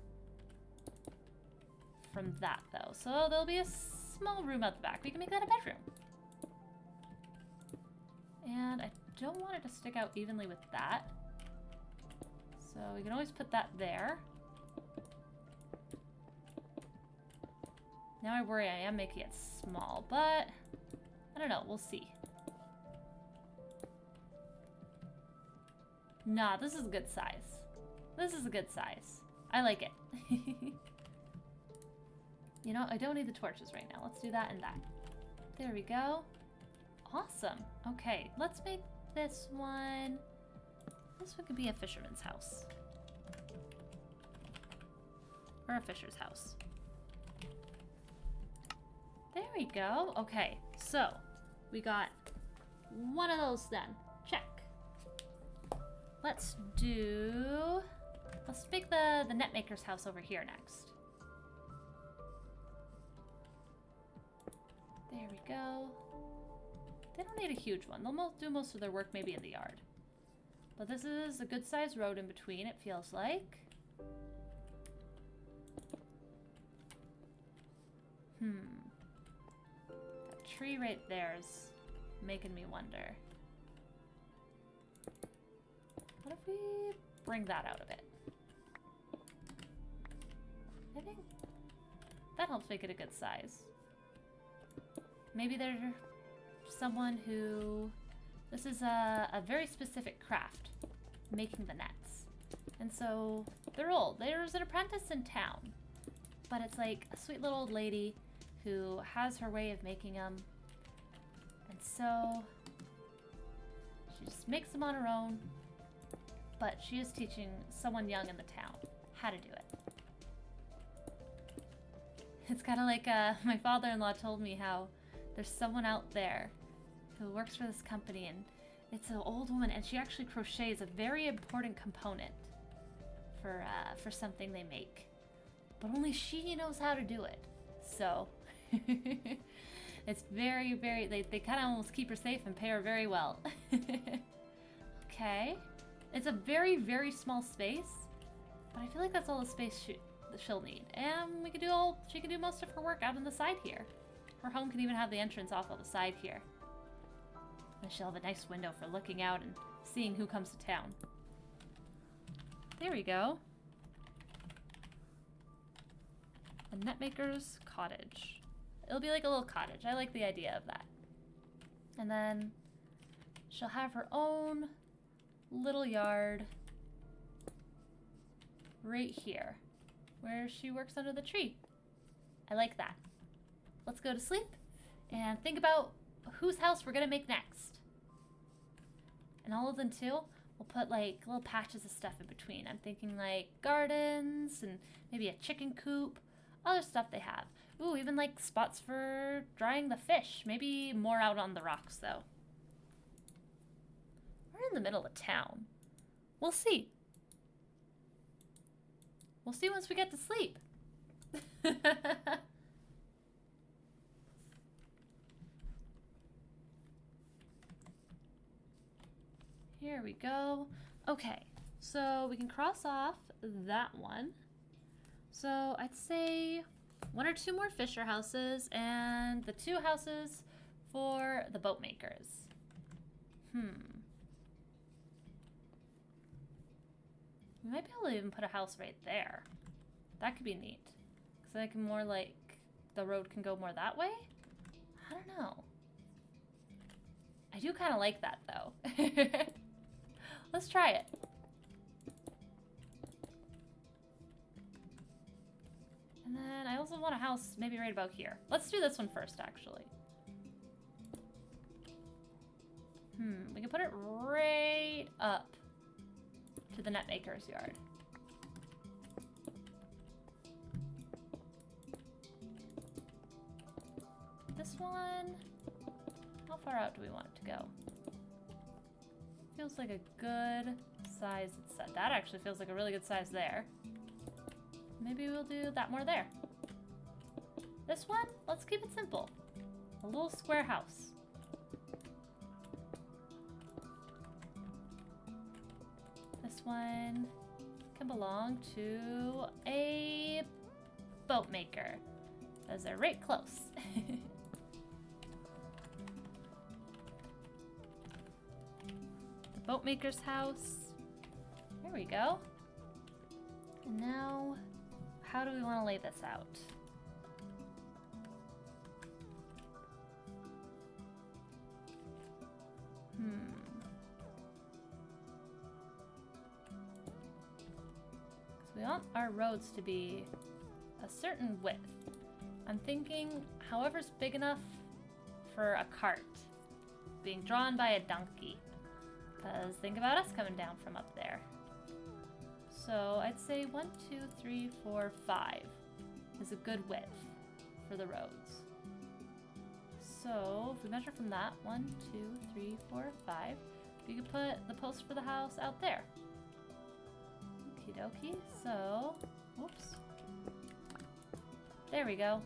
Speaker 1: from that, though. So there'll be a small room out the back. We can make that a bedroom. And I don't want it to stick out evenly with that. So we can always put that there. Now I worry I am making it small, but I don't know. We'll see. Nah, this is a good size. This is a good size. I like it. You know, I don't need the torches right now. Let's do that and that. There we go. Awesome. Okay, let's make this one. This one could be a fisherman's house. Or a fisher's house. There we go. Okay, so we got one of those then. Check. Let's make the netmaker's house over here next. There we go. They don't need a huge one. They'll do most of their work maybe in the yard. But this is a good sized road in between, it feels like. That tree right there is making me wonder. What if we bring that out a bit? I think that helps make it a good size. Maybe there's someone who... This is a very specific craft, making the nets. And so they're old. There's an apprentice in town, but it's like a sweet little old lady who has her way of making them. And so she just makes them on her own, but she is teaching someone young in the town how to do it. It's kind of like my father-in-law told me how there's someone out there who works for this company, and it's an old woman, and she actually crochets a very important component for something they make, but only she knows how to do it. So it's very, very, they kind of almost keep her safe and pay her very well. Okay, it's a very, very small space, but I feel like that's all the space she'll need, and she can do most of her work out on the side here. Her home can even have the entrance off on the side here. And she'll have a nice window for looking out and seeing who comes to town. There we go. A netmaker's cottage. It'll be like a little cottage. I like the idea of that. And then she'll have her own little yard right here where she works under the tree. I like that. Let's go to sleep and think about whose house we're gonna make next. And all of them too, we'll put like little patches of stuff in between. I'm thinking like gardens and maybe a chicken coop, other stuff they have. Ooh, even like spots for drying the fish. Maybe more out on the rocks though. We're in the middle of town. We'll see. We'll see once we get to sleep. Here we go. Okay, so we can cross off that one. So I'd say 1 or 2 more fisher houses and the 2 houses for the boat makers. We might be able to even put a house right there. That could be neat. Because then I can more like, the road can go more that way? I don't know. I do kind of like that though. Let's try it. And then I also want a house maybe right about here. Let's do this one first, actually. We can put it right up to the netmaker's yard. This one, how far out do we want it to go? Feels like a good size. That actually feels like a really good size there. Maybe we'll do that more there. This one, let's keep it simple. A little square house. This one can belong to a boat maker, as they're right close. The boat maker's house. There we go. And now, how do we want to lay this out? We want our roads to be a certain width. I'm thinking however's big enough for a cart being drawn by a donkey. Because think about us coming down from up there. So I'd say 1, 2, 3, 4, 5 is a good width for the roads. So if we measure from that, 1, 2, 3, 4, 5, we could put the post for the house out there. Okie dokie, so, whoops. There we go.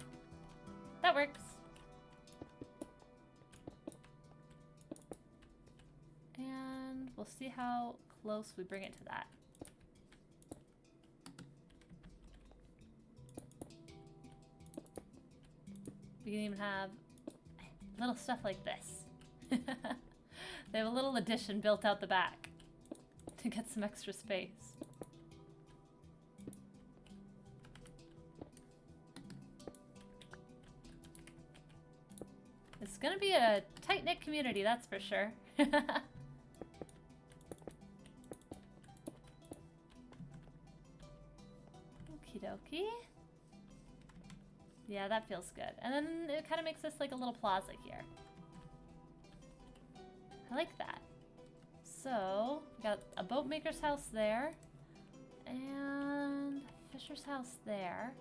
Speaker 1: That works. And we'll see how close we bring it to that. We can even have little stuff like this. They have a little addition built out the back to get some extra space. It's gonna be a tight-knit community, that's for sure. Okie dokie. Yeah, that feels good. And then it kind of makes this like a little plaza here. I like that. So, we got a boat maker's house there. And a fisher's house there.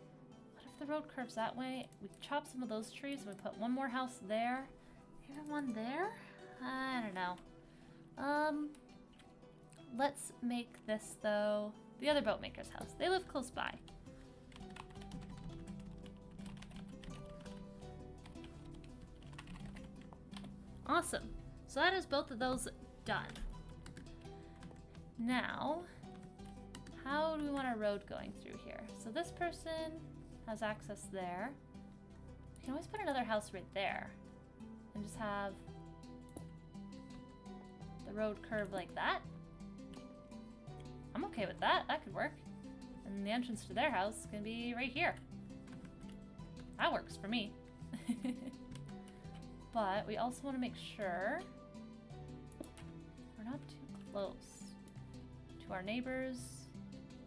Speaker 1: What if the road curves that way? We chop some of those trees and we put one more house there. Even one there? I don't know. Let's make this, though, the other boat maker's house. They live close by. Awesome. So that is both of those done. Now, how do we want our road going through here? So this person has access there. We can always put another house right there and just have the road curve like that. I'm okay with that. That could work. And the entrance to their house is gonna be right here. That works for me. But we also want to make sure we're not too close to our neighbors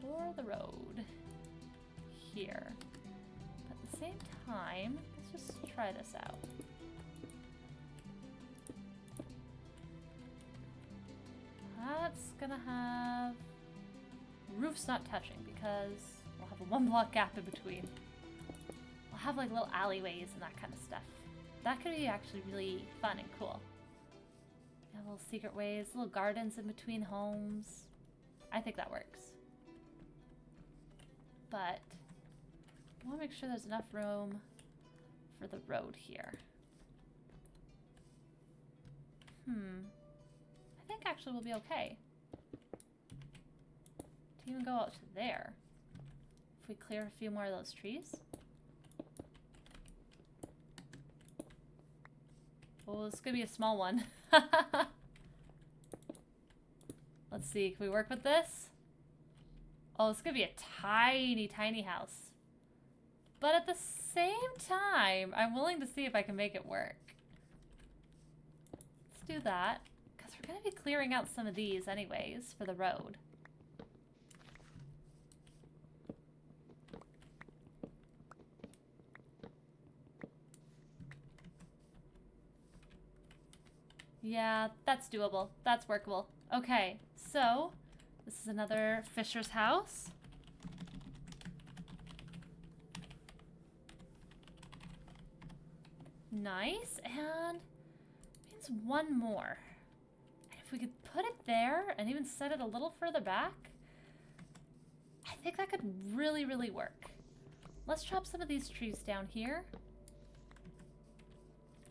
Speaker 1: or the road here. But at the same time, let's just try this out. That's gonna have roofs not touching because we'll have a 1 block gap in between. We'll have like little alleyways and that kind of stuff. That could be actually really fun and cool. Yeah, little secret ways, little gardens in between homes. I think that works. But I want to make sure there's enough room for the road here. I think actually we'll be okay to even go out to there if we clear a few more of those trees. Oh, this is gonna be a small one. Let's see, can we work with this? Oh, it's gonna be a tiny, tiny house. But at the same time, I'm willing to see if I can make it work. Let's do that, because we're gonna be clearing out some of these anyways for the road. Yeah, that's doable. That's workable. Okay, so this is another fisher's house. Nice, and means one more. And if we could put it there and even set it a little further back, I think that could really, really work. Let's chop some of these trees down here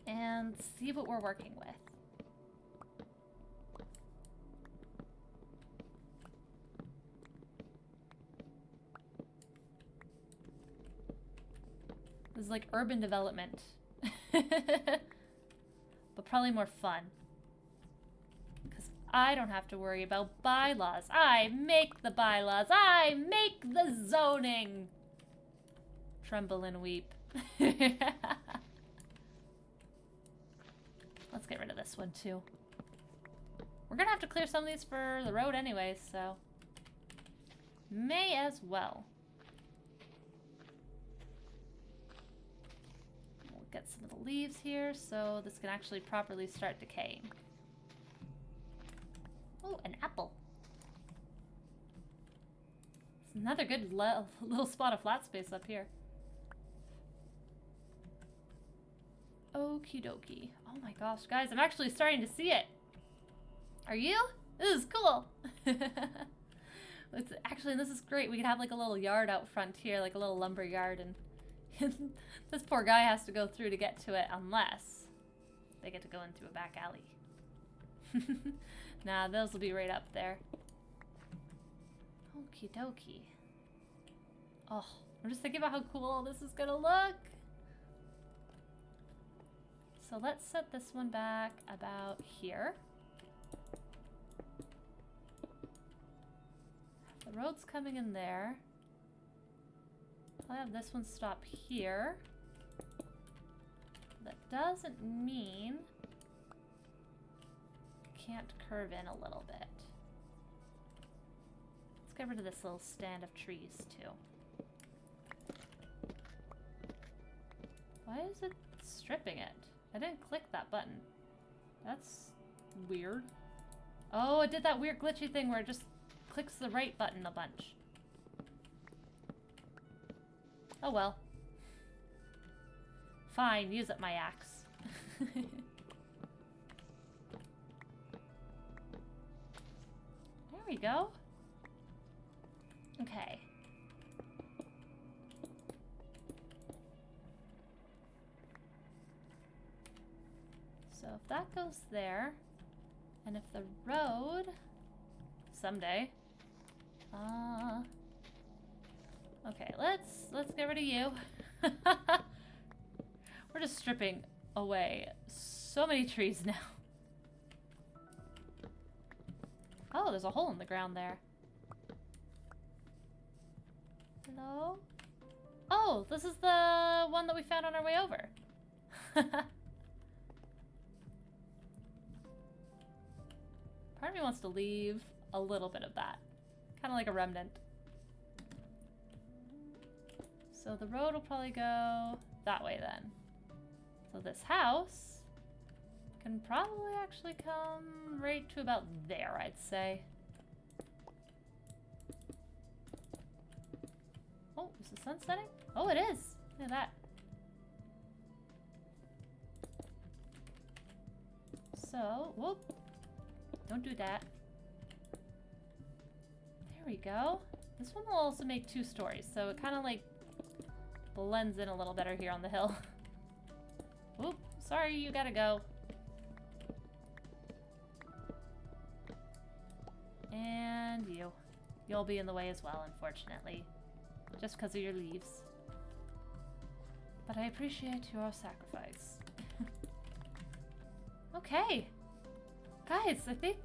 Speaker 1: and see what we're working with. This is like urban development. But probably more fun. Because I don't have to worry about bylaws. I make the bylaws. I make the zoning. Tremble and weep. Let's get rid of this one too. We're gonna have to clear some of these for the road anyways, so may as well. Get some of the leaves here so this can actually properly start decaying. Oh, an apple. It's another good little spot of flat space up here. Okie dokie. Oh my gosh, guys, I'm actually starting to see it. Are you? This is cool. It's actually, this is great. We could have like a little yard out front here, like a little lumber yard, and this poor guy has to go through to get to it unless they get to go into a back alley. Nah, those will be right up there. Okie dokie. Oh, I'm just thinking about how cool all this is gonna look. So let's set this one back about here. The road's coming in there. I'll have this one stop here. That doesn't mean it can't curve in a little bit. Let's get rid of this little stand of trees too. Why is it stripping it? I didn't click that button. That's weird. Oh, it did that weird glitchy thing where it just clicks the right button a bunch. Oh well. Fine, use up my axe. There we go. Okay. So if that goes there, and if the road someday, okay, let's get rid of you. We're just stripping away so many trees now. Oh, there's a hole in the ground there. Hello? Oh, this is the one that we found on our way over. Part of me wants to leave a little bit of that. Kind of like a remnant. So the road will probably go that way then. So this house can probably actually come right to about there, I'd say. Oh, is the sun setting? Oh, it is. Look at that. So, whoop. Don't do that. There we go. This one will also make 2 stories, so it kind of like blends in a little better here on the hill. Oop, sorry, you gotta go. And you. You'll be in the way as well, unfortunately. Just because of your leaves. But I appreciate your sacrifice. Okay. Guys, I think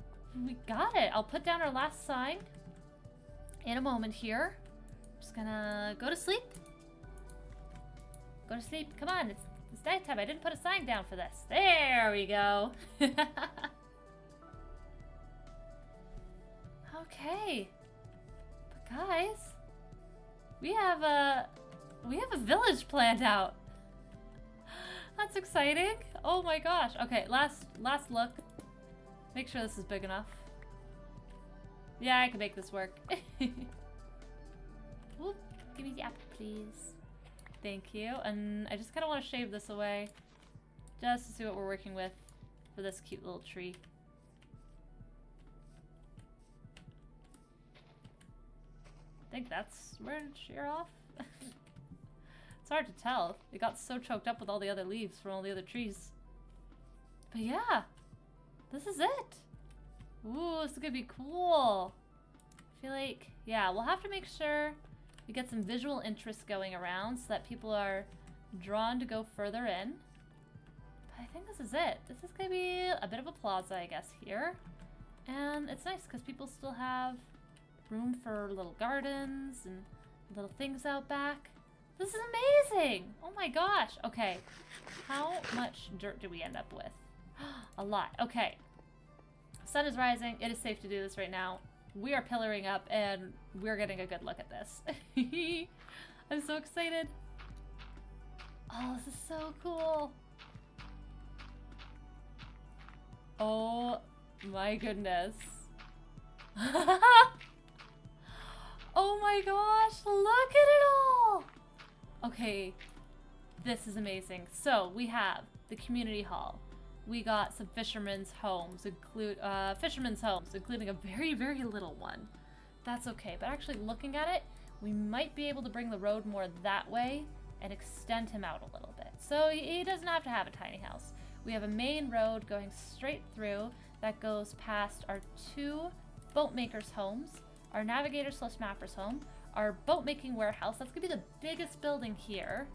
Speaker 1: we got it. I'll put down our last sign in a moment here. Just gonna go to sleep. Go to sleep. Come on, it's nighttime. I didn't put a sign down for this. There we go. Okay. But guys, we have a village planned out. That's exciting. Oh my gosh. Okay, last look. Make sure this is big enough. Yeah, I can make this work. Whoop, give me the apple, please. Thank you. And I just kind of want to shave this away just to see what we're working with for this cute little tree. I think that's where to shear off. It's hard to tell. It got so choked up with all the other leaves from all the other trees. But yeah, this is it. Ooh, this is gonna be cool. I feel like, yeah, we'll have to make sure we get some visual interest going around so that people are drawn to go further in. But I think this is it. This is gonna be a bit of a plaza, I guess, here. And it's nice because people still have room for little gardens and little things out back. This is amazing! Oh my gosh. Okay, how much dirt do we end up with? A lot. Okay. Sun is rising. It is safe to do this right now. We are pillaring up and we're getting a good look at this. I'm so excited. Oh, this is so cool. Oh my goodness. Oh my gosh, look at it all! Okay, this is amazing. So we have the community hall. We got some fishermen's homes, including a very, very little one. That's okay, but actually looking at it, we might be able to bring the road more that way and extend him out a little bit. So he doesn't have to have a tiny house. We have a main road going straight through that goes past our 2 boat makers' homes, our navigator/mapper's home, our boat making warehouse. That's gonna be the biggest building here.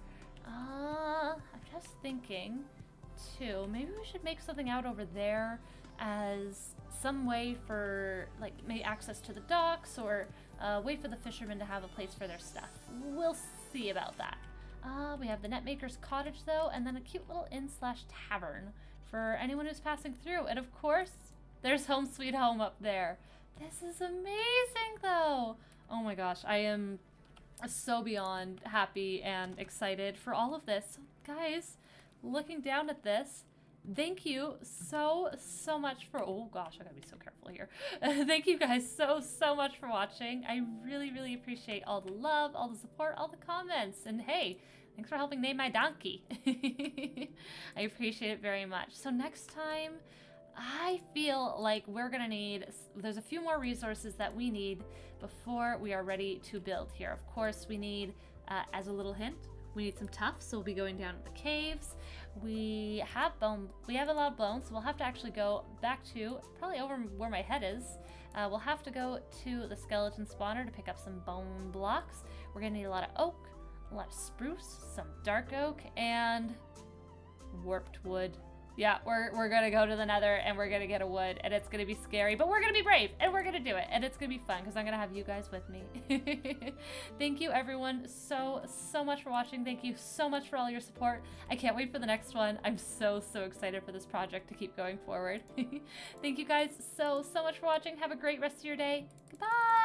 Speaker 1: I'm just thinking too, maybe we should make something out over there as some way for like maybe access to the docks or a way for the fishermen to have a place for their stuff. We'll see about that. We have the netmaker's cottage though, and then a cute little inn/tavern for anyone who's passing through. And of course, there's Home Sweet Home up there. This is amazing though. Oh my gosh, I am so beyond happy and excited for all of this. Guys, looking down at this, thank you so much for, oh gosh, I gotta be so careful here. Thank you guys so much for watching. I really appreciate all the love, all the support, all the comments, and hey, thanks for helping name my donkey. I appreciate it very much. So next time, I feel like we're gonna need, there's a few more resources that we need before we are ready to build here. Of course, we need, as a little hint, we need some tuff, so we'll be going down to the caves. We have a lot of bones, so we'll have to actually go back to, probably over where my head is. We'll have to go to the skeleton spawner to pick up some bone blocks. We're gonna need a lot of oak, a lot of spruce, some dark oak, and warped wood. Yeah, we're gonna go to the nether and we're gonna get a wood and it's gonna be scary, but we're gonna be brave and we're gonna do it and it's gonna be fun because I'm gonna have you guys with me. Thank you everyone so much for watching. Thank you so much for all your support. I can't wait for the next one. I'm so excited for this project to keep going forward. Thank you guys so much for watching. Have a great rest of your day. Goodbye.